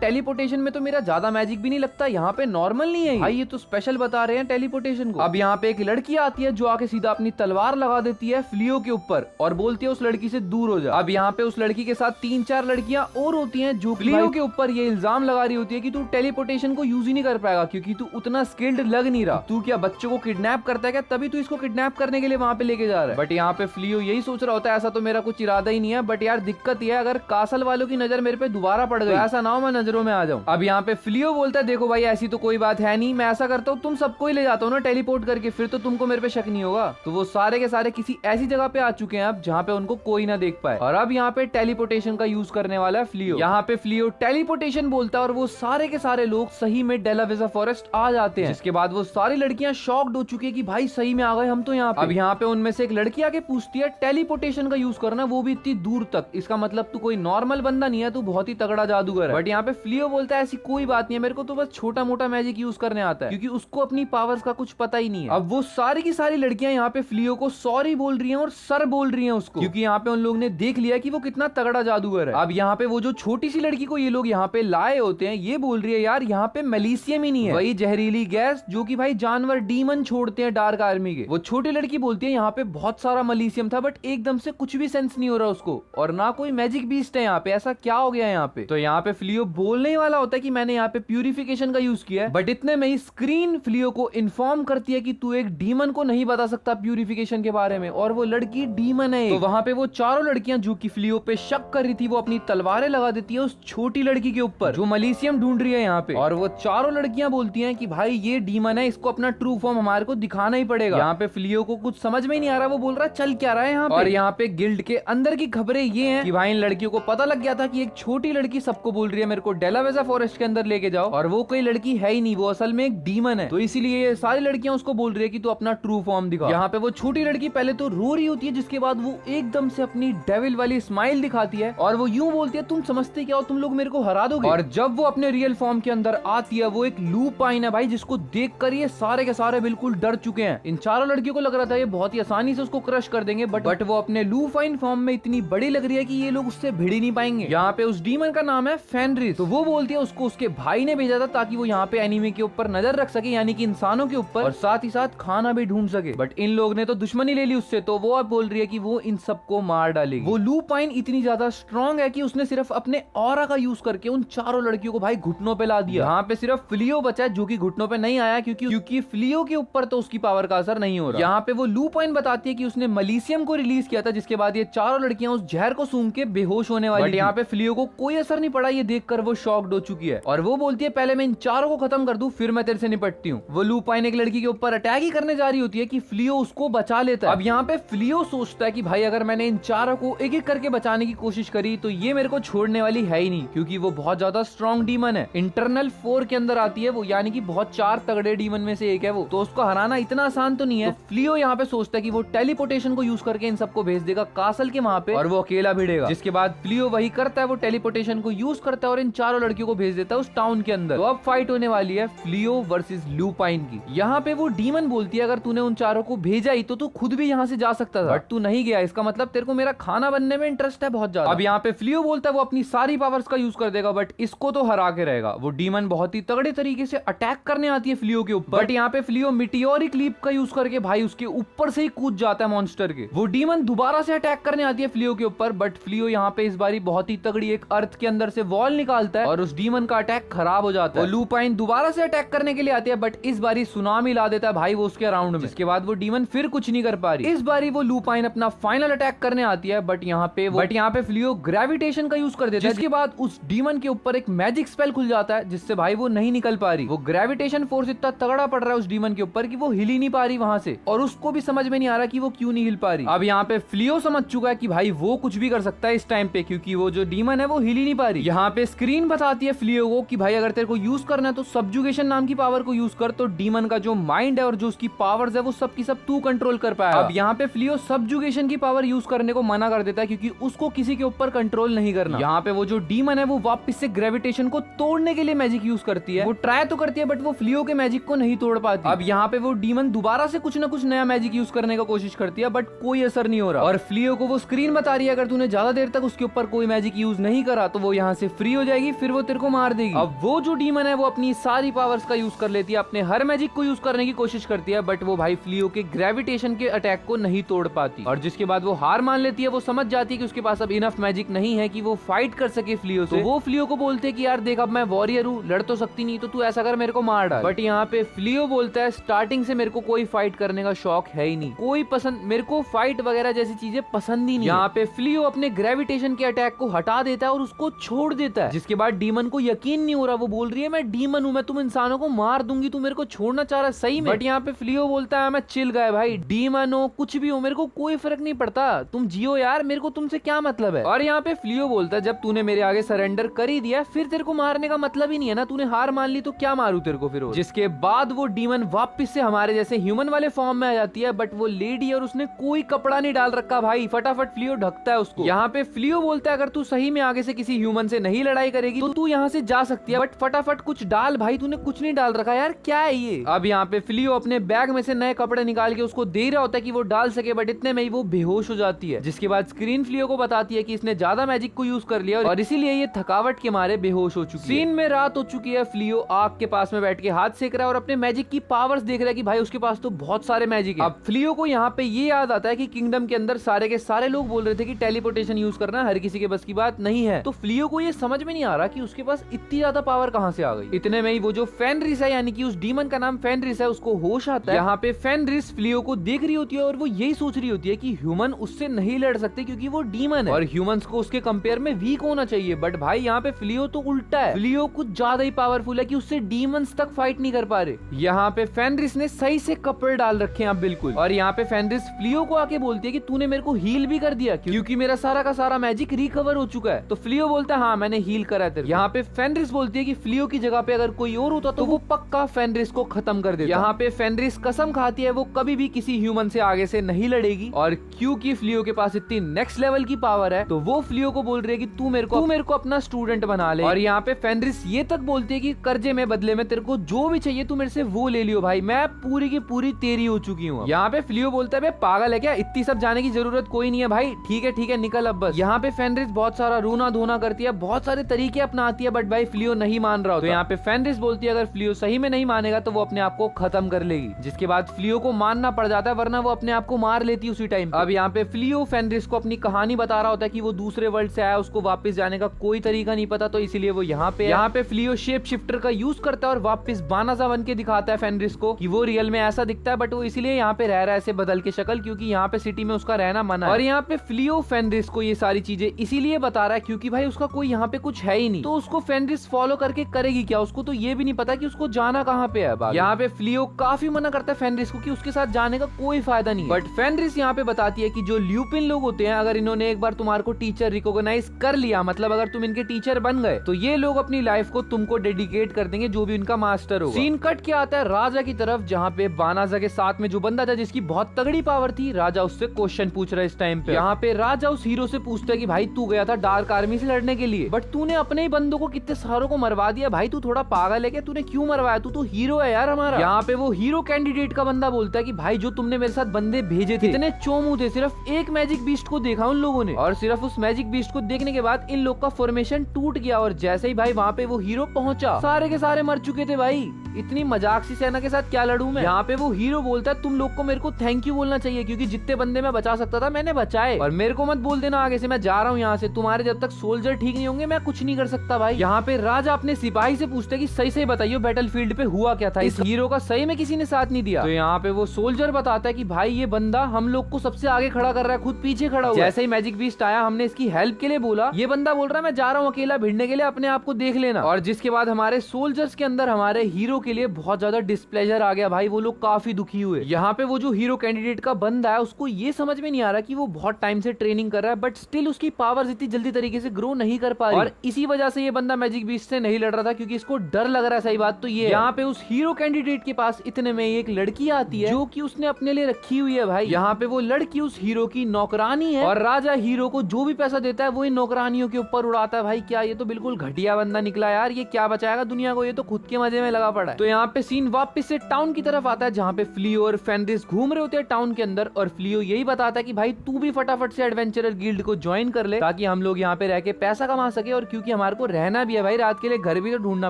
टेलीपोर्टेशन में तो मेरा ज्यादा मैजिक भी नहीं लगता, यहाँ पे नॉर्मल नहीं है भाई, ये तो स्पेशल बता रहे हैं टेलीपोर्टेशन को। अब यहाँ पे एक लड़की आती है जो आके सीधा अपनी तलवार लगा देती है फ्लियो के ऊपर और बोलती है उस लड़की से दूर हो जा। अब यहाँ पे उस लड़की के साथ 3-4 लड़कियां और होती हैं जो फ्लियो के ऊपर ये इल्जाम लगा रही होती है कि तू टेलीपोर्टेशन को यूज ही नहीं कर पाएगा क्योंकि तू उतना स्किल्ड लग नहीं रहा, तू क्या बच्चों को किडनैप करता है क्या, तभी तू इसको किडनैप करने के लिए वहां पे लेके जा रहा है। बट यहाँ पे फ्लियो यही सोच रहा होता है ऐसा तो मेरा कुछ इरादा ही नहीं है, बट यार दिक्कत यह है अगर कासल वालों की नजर मेरे पे दोबारा पड़ गई, ऐसा ना हो मैं नजरों में आ जाऊं। अब यहाँ पे फ्लियो बोलता है देखो भाई ऐसी तो कोई बात है नहीं, मैं ऐसा करता हूँ तुम सबको ही ले जाता हूँ ना टेलीपोर्ट करके, फिर तो तुमको मेरे पे शक नहीं होगा। तो वो सारे के सारे किसी ऐसी जगह पे आ चुके हैं अब जहाँ पे उनको कोई ना देख पाए और अब यहाँ पे टेलीपोर्टेशन का यूज करने वाला है फ्लियो। यहाँ पे फ्लियो टेलीपोर्टेशन बोलता है और वो सारे के सारे लोग सही में डेलावेजा फॉरेस्ट आ जाते हैं, जिसके बाद वो सारी लड़कियां शॉक्ड हो चुकी है कि भाई सही में आ गए हम तो यहाँ पे। अब यहाँ पे उनमें से एक लड़की आके पूछती है टेलीपोर्टेशन का यूज करना वो भी इतनी दूर तक, इसका मतलब तू कोई नॉर्मल बंदा नहीं है, तू बहुत ही तगड़ा जादूगर है। बट यहाँ पे फ्लियो बोलता है ऐसी कोई बात नहीं है, मेरे को तो बस छोटा मोटा मैजिक यूज करने आता है, क्योंकि उसको अपनी पावर्स का कुछ पता ही नहीं है। अब वो सारी की सारी लड़कियां यहाँ पे फ्लियो को सॉरी बोल रही हैं और सर बोल रही हैं उसको, क्योंकि यहाँ पे उन लोग ने देख लिया कि वो कितना तगड़ा जादूगर है। अब यहाँ पे वो जो छोटी सी लड़की को ये लोग यहाँ पे लाए होते हैं ये बोल रही है यार यहाँ पे मेलिशियम ही नहीं है, वही जहरीली गैस जो कि भाई जानवर डीमन छोड़ते हैं डार्क आर्मी के। वो छोटी लड़की बोलती है यहाँ पे बहुत सारा मेलिशियम था बट एकदम से कुछ भी सेंस नहीं हो रहा उसको, और ना कोई मैजिक बीस्ट है यहाँ पे, ऐसा क्या हो गया यहाँ पे। तो यहाँ पे फ्लियो बोलने वाला होता है कि मैंने यहाँ पे प्यूरिफिकेशन का यूज किया है, बट इतने में ही स्क्रीन फ्लियो को इन्फॉर्म करती है कि तू एक डीमन को नहीं बता सकता प्यूरिफिकेशन के बारे में, और वो लड़की डीमन है। तो वहां पे वो चारों लड़कियां जो कि फ्लियो पे शक कर रही थी वो अपनी तलवारें लगा देती है उस छोटी लड़की के ऊपर जो मलीशियम ढूंढ रही है यहाँ पे, और वो चारों लड़कियां बोलती हैं कि भाई ये डीमन है, इसको अपना ट्रू फॉर्म हमारे को दिखाना ही पड़ेगा। यहाँ पे फ्लियो को कुछ समझ में ही नहीं आ रहा, वो बोल रहा है चल क्या रहा है यहाँ पे। और यहाँ पे गिल्ड के अंदर की खबरें ये हैं कि भाई इन लड़कियों को पता लग गया था कि एक छोटी लड़की सबको बोल रही है मेरे को डेलावेजा फॉरेस्ट के अंदर लेके जाओ, और वो कोई लड़की है ही नहीं, वो असल में एक डीमन है। तो इसीलिए ये सारी लड़कियां उसको बोल रही है कि तू अपना ट्रू फॉर्म दिखा। यहाँ पे वो छोटी लड़की पहले तो रो रही होती है, जिसके बाद वो एकदम से अपनी डेविल वाली स्माइल दिखाती है और वो यूं बोलती है तुम समझते क्या हो, तुम लोग मेरे को हरा दोगे। और जब वो अपने रियल फॉर्म के अंदर आती है वो एक लूपाइन है भाई, जिसको देखकर ये सारे के सारे बिल्कुल डर चुके हैं। इन चारों लड़कियों को लग रहा था ये बहुत ही आसानी से उसको क्रश कर देंगे, बट वो अपने लूपाइन फॉर्म में इतनी बड़ी लग रही है कि ये लोग उससे भिड़ ही नहीं पाएंगे। यहाँ पे उस डीमन का नाम है फेनरिस। तो वो बोलती है उसको उसके भाई ने भेजा था ताकि वो यहाँ पे एनिमी के ऊपर नजर रख सके, यानी कि इंसानों के ऊपर, और साथ ही साथ खाना भी ढूंढ सके। बट इन लोग ने तो दुश्मनी ले ली उससे, तो वो अब बोल रही है कि वो इन सबको मार डालेगी। वो लूपाइन इतनी ज्यादा स्ट्रॉन्ग है कि उसने सिर्फ अपने ऑरा का यूज करके उन चारों लड़कियों को भाई घुटनों पे ला दिया। यहाँ पे सिर्फ फ्लियो बचा है जो कि घुटनों पे नहीं आया, क्योंकि फ्लियो के ऊपर तो उसकी पावर का असर नहीं हो रहा। यहाँ पे वो लूपाइन बताती है कि उसने मलीशियम को रिलीज किया था, जिसके बाद ये चारों लड़कियां उस जहर को सूंघ के बेहोश होने वाली। बट यहाँ पे फ्लियो को कोई असर नहीं पड़ा, ये देखकर वो शॉक्ड हो चुकी है और वो बोलती है पहले मैं इन चारों को खत्म कर दूं फिर मैं तेरे से निपटती हूँ। वो लूपाइन एक लड़की के ऊपर अटैक ही करने जा रही होती है कि फ्लियो उसको बचा लेता है। अब यहाँ पे फ्लियो सोचता है कि भाई अगर मैंने इन चारों को एक एक करके बचाने की कोशिश करी तो ये मेरे को छोड़ने वाली है ही नहीं, क्योंकि वो बहुत ज्यादा स्ट्रॉन्ग डीमन है। इंटरनल 4 के अंदर आती है वो, यानी कि बहुत 4 तगड़े डीमन में से एक है वो, तो उसको हराना इतना आसान तो नहीं है। तो फ्लियो यहाँ पे सोचता है कि वो टेलीपोर्टेशन को यूज करके इन सबको भेज देगा कासल के वहां पे और वो अकेला भिड़ेगा। जिसके बाद फ्लियो वही करता है, वो टेलीपोर्टेशन को यूज करता है और इन चारों लड़कियों को भेज देता है उस टाउन के अंदर। तो अब फाइट होने वाली है फ्लियो वर्सेस लूपाइन की। यहाँ पे वो डीमन बोलती है अगर तूने उन चारों को भेजा ही तो तू खुद भी यहाँ से जा सकता था, बट तू नहीं गया, इसका मतलब तेरे को मेरा खाना बनने में इंटरेस्ट है बहुत ज्यादा। अब यहाँ पे फ्लियो बोलता है वो अपनी सारी पावर्स का यूज कर देगा बट इसको तो हरा के रहेगा। वो डीमन बहुत ही तगड़े तरीके से अटैक करने आती है फ्लियो के ऊपर, बट यहाँ पे फ्लियो मिटियोरिक लीप का यूज करके भाई उसके ऊपर से ही कूद जाता है मॉन्स्टर के। वो डीमन दोबारा से अटैक करने आती है फ्लियो के ऊपर, बट फ्लियो यहाँ पे इस बारी बहुत ही तगड़ी एक अर्थ के अंदर से वॉल निकालता है और उस डीमन का अटैक खराब हो जाता है। वो लूपाइन दोबारा से अटैक करने के लिए आती है बट इस बारी सुनामी ला देता है भाई वो उसके अराउंड में। इसके बाद वो डीमन फिर कुछ नहीं कर पा रही। इस बारी वो लूपाइन अपना फाइनल अटैक करने आती है बट यहाँ पे फ्लियो ग्रेविटेशन का यूज कर देता है, जिसके बाद उस डीमन के ऊपर एक मैजिक स्पेल खुल जाता है जिससे भाई वो नहीं निकल पा रही। वो ग्रेविटेशन फोर्स इतना तगड़ा पड़ रहा है उस डीमन के ऊपर कि वो हिल ही नहीं पा रही वहां से, और उसको भी समझ में नहीं आ रहा कि वो क्यों नहीं हिल पा रही। अब यहाँ पे फ्लियो समझ चुका है कि भाई वो कुछ भी कर सकता है इस टाइम पे, क्योंकि वो जो डीमन है वो हिल ही नहीं पा रही। यहाँ पे स्क्रीन बताती है फ्लियो को कि भाई अगर तेरे को यूज करना है तो सब्जुगेशन नाम की पावर को यूज कर, तो डीमन का जो माइंड है और जो उसकी पावर्स है वो सब की सब तू कंट्रोल कर पाया। अब यहाँ पे फ्लियो सब्जुगेशन की पावर यूज करने को मना कर देता है क्योंकि उसको किसी के ऊपर कंट्रोल नहीं करना। यहाँ पे वो जो डीमन है वो वो वापस से ग्रेविटेशन को तोड़ने के लिए मैजिक यूज करती है। वो ट्राई तो करती है बट वो फ्लियो के मैजिक को नहीं तोड़ पाती। अब यहाँ पे वो डीमन दोबारा से कुछ ना कुछ नया मैजिक यूज करने का कोशिश करती है बट कोई असर नहीं हो रहा। और फ्लियो को वो स्क्रीन बता रही है अगर तूने ज्यादा देर तक उसके ऊपर कोई मैजिक यूज नहीं करा तो वो यहाँ से फ्री हो जाएगी, फिर वो तेरे को मार देगी। अब वो जो डीमन है वो अपनी सारी पावर्स का यूज कर लेती है, अपने हर मैजिक को यूज करने की कोशिश करती है बट वो भाई फ्लियो के ग्रेविटेशन के अटैक को नहीं तोड़ पाती। और जिसके बाद वो हार मान लेती है। वो समझ जाती है कि उसके पास अब इनफ मैजिक नहीं है कि वो फाइट कर सके फ्लियो से। तो वो फ्लियो को बोलते है कि यार देख अब मैं वॉरियर हूँ, लड़ तो सकती नहीं, तो तू ऐसा कर मेरे को मार डाल। बट यहाँ पे फ्लियो बोलता है स्टार्टिंग से मेरे को कोई फाइट करने का शौक है ही नहीं, कोई पसंद, मेरे को फाइट वगैरह जैसी चीजें पसंद ही नहीं। यहाँ पे फ्लियो अपने ग्रेविटेशन के अटैक को हटा देता है और उसको छोड़ देता है। जिसके बाद डीमन को यकीन नहीं हो रहा, वो बोल रही है मैं डीमन हूँ, मैं तुम इंसानों को मार दूंगी, तू मेरे को छोड़ना चाह रहा है सही में। बट यहाँ पे फ्लियो बोलता है मैं चिल गए भाई, डीमन हो कुछ भी हो मेरे को कोई फर्क नहीं पड़ता, तुम जियो यार, मेरे को तुमसे क्या मतलब है। और यहाँ पे फ्लियो बोलता है जब तूने मेरे आगे सरेंडर कर ही दिया फिर तेरे को मारने का मतलब ही नहीं है ना, तूने हार मान ली तो क्या मारू तेरे को फिर। जिसके बाद वो डीमन वापस से हमारे जैसे ह्यूमन वाले फॉर्म में आ जाती है बट वो लेडी और उसने कोई कपड़ा नहीं डाल रखा भाई, फटाफट फ्लियो ढकता है उसको। यहाँ पे फ्लियो बोलता है अगर तू सही में आगे से किसी ह्यूमन से नहीं लड़ाई करेगी तो तू यहाँ से जा सकती है, बट फटाफट कुछ डाल भाई, तूने कुछ नहीं डाल रखा यार, क्या है ये। अब यहाँ पे फ्लियो अपने बैग में से नए कपड़े निकाल के उसको दे रहा होता है कि वो डाल सके बट इतने में ही वो बेहोश हो जाती है। जिसके बाद स्क्रीन फ्लियो को बताती है कि इसने ज्यादा मैजिक को यूज कर लिया और इसीलिए ये थकावट के मारे बेहोश हो चुकी है। सीन में रात हो चुकी है, फ्लियो आग के पास में बैठ के हाथ सेक रहा है और अपने मैजिक की पावर्स देख रहा है कि भाई उसके पास तो बहुत सारे मैजिक है। अब फ्लियो को यहाँ पे ये याद आता है कि किंगडम के अंदर सारे के सारे लोग बोल रहे थे कि टेलीपोर्टेशन यूज करना हर किसी के बस की बात नहीं है, तो फ्लियो को ये समझ में नहीं आ रहा कि उसके पास इतनी ज्यादा पावर कहाँ से आ गई। इतने में ही वो जो फेनरिस है यानी कि उस डीमन का नाम फेनरिस है उसको होश आता है। यहाँ पे फेनरिस फ्लियो को देख रही होती है और वो यही सोच रही होती है कि ह्यूमन उससे नहीं लड़ सकते क्योंकि वो डीमन है और ह्यूमंस को उसके कंपेयर में वीक होना चाहिए। बट भाई यहाँ पे फ्लियो तो उल्टा है, फ्लियो कुछ ज्यादा ही पावरफुल है कि उससे डीमंस तक फाइट नहीं कर पा रहे। यहाँ पे फेनरिस ने सही से कपड़े डाल रखे हैं बिल्कुल। और यहाँ पे फेनरिस फ्लियो को आके बोलती है कि तूने मेरे को हील भी कर दिया क्योंकि मेरा सारा का सारा मैजिक रिकवर हो चुका है। तो फ्लियो बोलता है हाँ मैंने हील करा है। यहाँ पे फेनरिस बोलती है कि फ्लियो की जगह पे अगर कोई और होता तो वो पक्का फेनरिस को खत्म कर देता। यहाँ पे फेनरिस कसम खाती है वो कभी भी किसी ह्यूमन से आगे से नहीं लड़ेगी और क्योंकि फ्लियो के पास इतनी नेक्स्ट लेवल की पावर है तो वो फ्लियो को बोल रही है कि तू मेरे को अपना स्टूडेंट बना ले। और यहाँ पे फेनरिस ये तक बोलती है कि कर्जे में बदले में तेरे को जो भी चाहिए तू मेरे से वो ले लियो भाई, मैं पूरी की पूरी तेरी हो चुकी हूँ। यहाँ पे फ्लियो बोलता है पागल है क्या, इतनी सब जाने की जरूरत कोई नहीं है भाई, ठीक है निकल अब बस। यहाँ पे फेनरिस बहुत सारा रोना धोना करती है, बहुत सारे तरीके अपनाती है बट भाई फ्लियो नहीं मान रहा होता। तो यहाँ पे फेनरिस बोलती है अगर फ्लियो सही में नहीं मानेगा तो वो अपने आप को खत्म कर लेगी। जिसके बाद फ्लियो को मानना पड़ जाता है वरना वो अपने आप को मार लेती उसी टाइम। अब यहाँ पे फ्लियो फेनरिस को अपनी कहानी बता रहा होता है कि वो दूसरे वर्ल्ड से आया, उसको वापस जाने का कोई तरीका नहीं पता तो इसीलिए वो यहाँ पे फ्लियो शेप शिफ्टर का यूज करता है और वापस बानाजा बन के दिखाता है फेनरिस को कि वो रियल में ऐसा दिखता है बट वो इसीलिए यहाँ पे रह रहा है ऐसे बदल के शक्ल क्योंकि यहाँ पे सिटी में उसका रहना मना है। और यहाँ पे फ्लियो फेनरिस को ये सारी चीजें इसीलिए बता रहा है क्योंकि भाई उसका कोई यहाँ पे कुछ है ही नहीं, तो उसको फेनरिस फॉलो करके करेगी क्या, उसको तो ये भी नहीं पता कि उसको जाना कहाँ पे है। यहाँ पे फ्लियो काफी मना करता है फेनरिस को कि उसके साथ जाने का कोई फायदा नहीं है। बट फेनरिस यहाँ पे बताती है कि जो ल्यूपिन लोग होते हैं अगर इन्होंने एक बार तुम्हारे को टीचर रिकॉग्नाइज कर लिया, मतलब अगर तुम इनके टीचर बन गए तो ये लोग अपनी लाइफ को तुमको डेडिकेट कर देंगे जो भी इनका मास्टर होगा। सीन कट के आता है राजा की तरफ जहाँ पे बानाजा के साथ में जो बंदा था जिसकी बहुत तगड़ी पावर थी, राजा उससे क्वेश्चन पूछ रहा है इस टाइम पे। यहाँ पे राजा उस हीरो से पूछता है कि भाई तू गया था डार्क आर्मी से लड़ने के लिए बट तूने अपने ही बंदों को कितने सारों को मरवा दिया, भाई तू थोड़ा पागल है क्या, तूने क्यों मरवाया, तू तो हीरो है यार हमारा। यहाँ पे वो हीरो कैंडिडेट का बंदा बोलता है कि भाई जो तुमने मेरे साथ बंदे भेजे थे इतने चोमू थे, सिर्फ एक मैजिक बीस्ट को देखा उन लोगों ने और सिर्फ उस मैजिक बीस्ट को देखने के बाद इन लोग का फॉर्मेशन टूट गया और जैसे ही भाई वहाँ पे वो हीरो पहुंचा सारे के सारे मर चुके थे भाई, इतनी मजाक सी सेना के साथ क्या लड़ूं मैं। यहाँ पे वो हीरो बोलता है तुम लोग को मेरे को थैंक यू बोलना चाहिए क्योंकि जितने बंदे मैं बचा सकता था मैंने बचाए और मेरे को मत बोल देना आगे से मैं जा रहा हूँ यहाँ से, तुम्हारे जब तक सोल्जर ठीक नहीं होंगे मैं कुछ नहीं कर सकता भाई। यहाँ पे राजा अपने सिपाही से पूछते कि सही बताइए बैटलफील्ड पे हुआ क्या था, इस हीरो का सही में किसी ने साथ नहीं दिया। तो यहाँ पे वो सोल्जर बताता है कि भाई ये बंदा हम लोग को सबसे आगे खड़ा कर रहा है, खुद पीछे खड़ा हुआ। जैसे ही मैजिक बीस्ट आया हमने इसकी हेल्प के लिए बोला, ये बंदा बोल रहा है मैं जा रहा हूँ अकेला भिड़ने के लिए, अपने आप को देख लेना। और जिसके बाद हमारे सोल्जर्स के अंदर हमारे हीरो के लिए बहुत ज्यादा डिस्प्लेजर आ गया भाई, वो लोग काफी दुखी हुए। यहाँ पे वो जो हीरो कैंडिडेट का बंदा है उसको ये समझ में नहीं आ रहा कि वो बहुत टाइम से ट्रेनिंग कर रहा है बट स्टिल उसकी पावर्स इतनी जल्दी तरीके से ग्रो नहीं कर पा रही और इसी वजह से ये बंदा मैजिक बीस्ट से नहीं लड़ रहा था क्योंकि इसको डर लग रहा है। सही बात तो ये यहाँ पे उस हीरो कैंडिडेट के पास इतने में एक लड़की आती है जो कि उसने अपने लिए रखी हुई है भाई। यहाँ पे वो लड़की उस हीरो की नौकरानी है और राजा हीरो को जो भी पैसा देता है वो इन नौकरानियों के ऊपर उड़ाता है भाई क्या ये तो बिल्कुल घटिया बंदा निकला यार, ये क्या बचाएगा दुनिया को, ये तो खुद के मजे में लगा पड़ा है। तो यहाँ पे सीन वापस से टाउन की तरफ आता है जहाँ पे फ्लियो और फेनरिस घूम रहे होते हैं टाउन के अंदर, और फ्लियो यही बताता है कि भाई तू भी फटाफट से एडवेंचरर गिल्ड को ज्वाइन कर ले ताकि हम लोग यहाँ पे रह के पैसा कमा सके, और क्योंकि हमारे को रहना भी है भाई, रात के लिए घर भी तो ढूंढना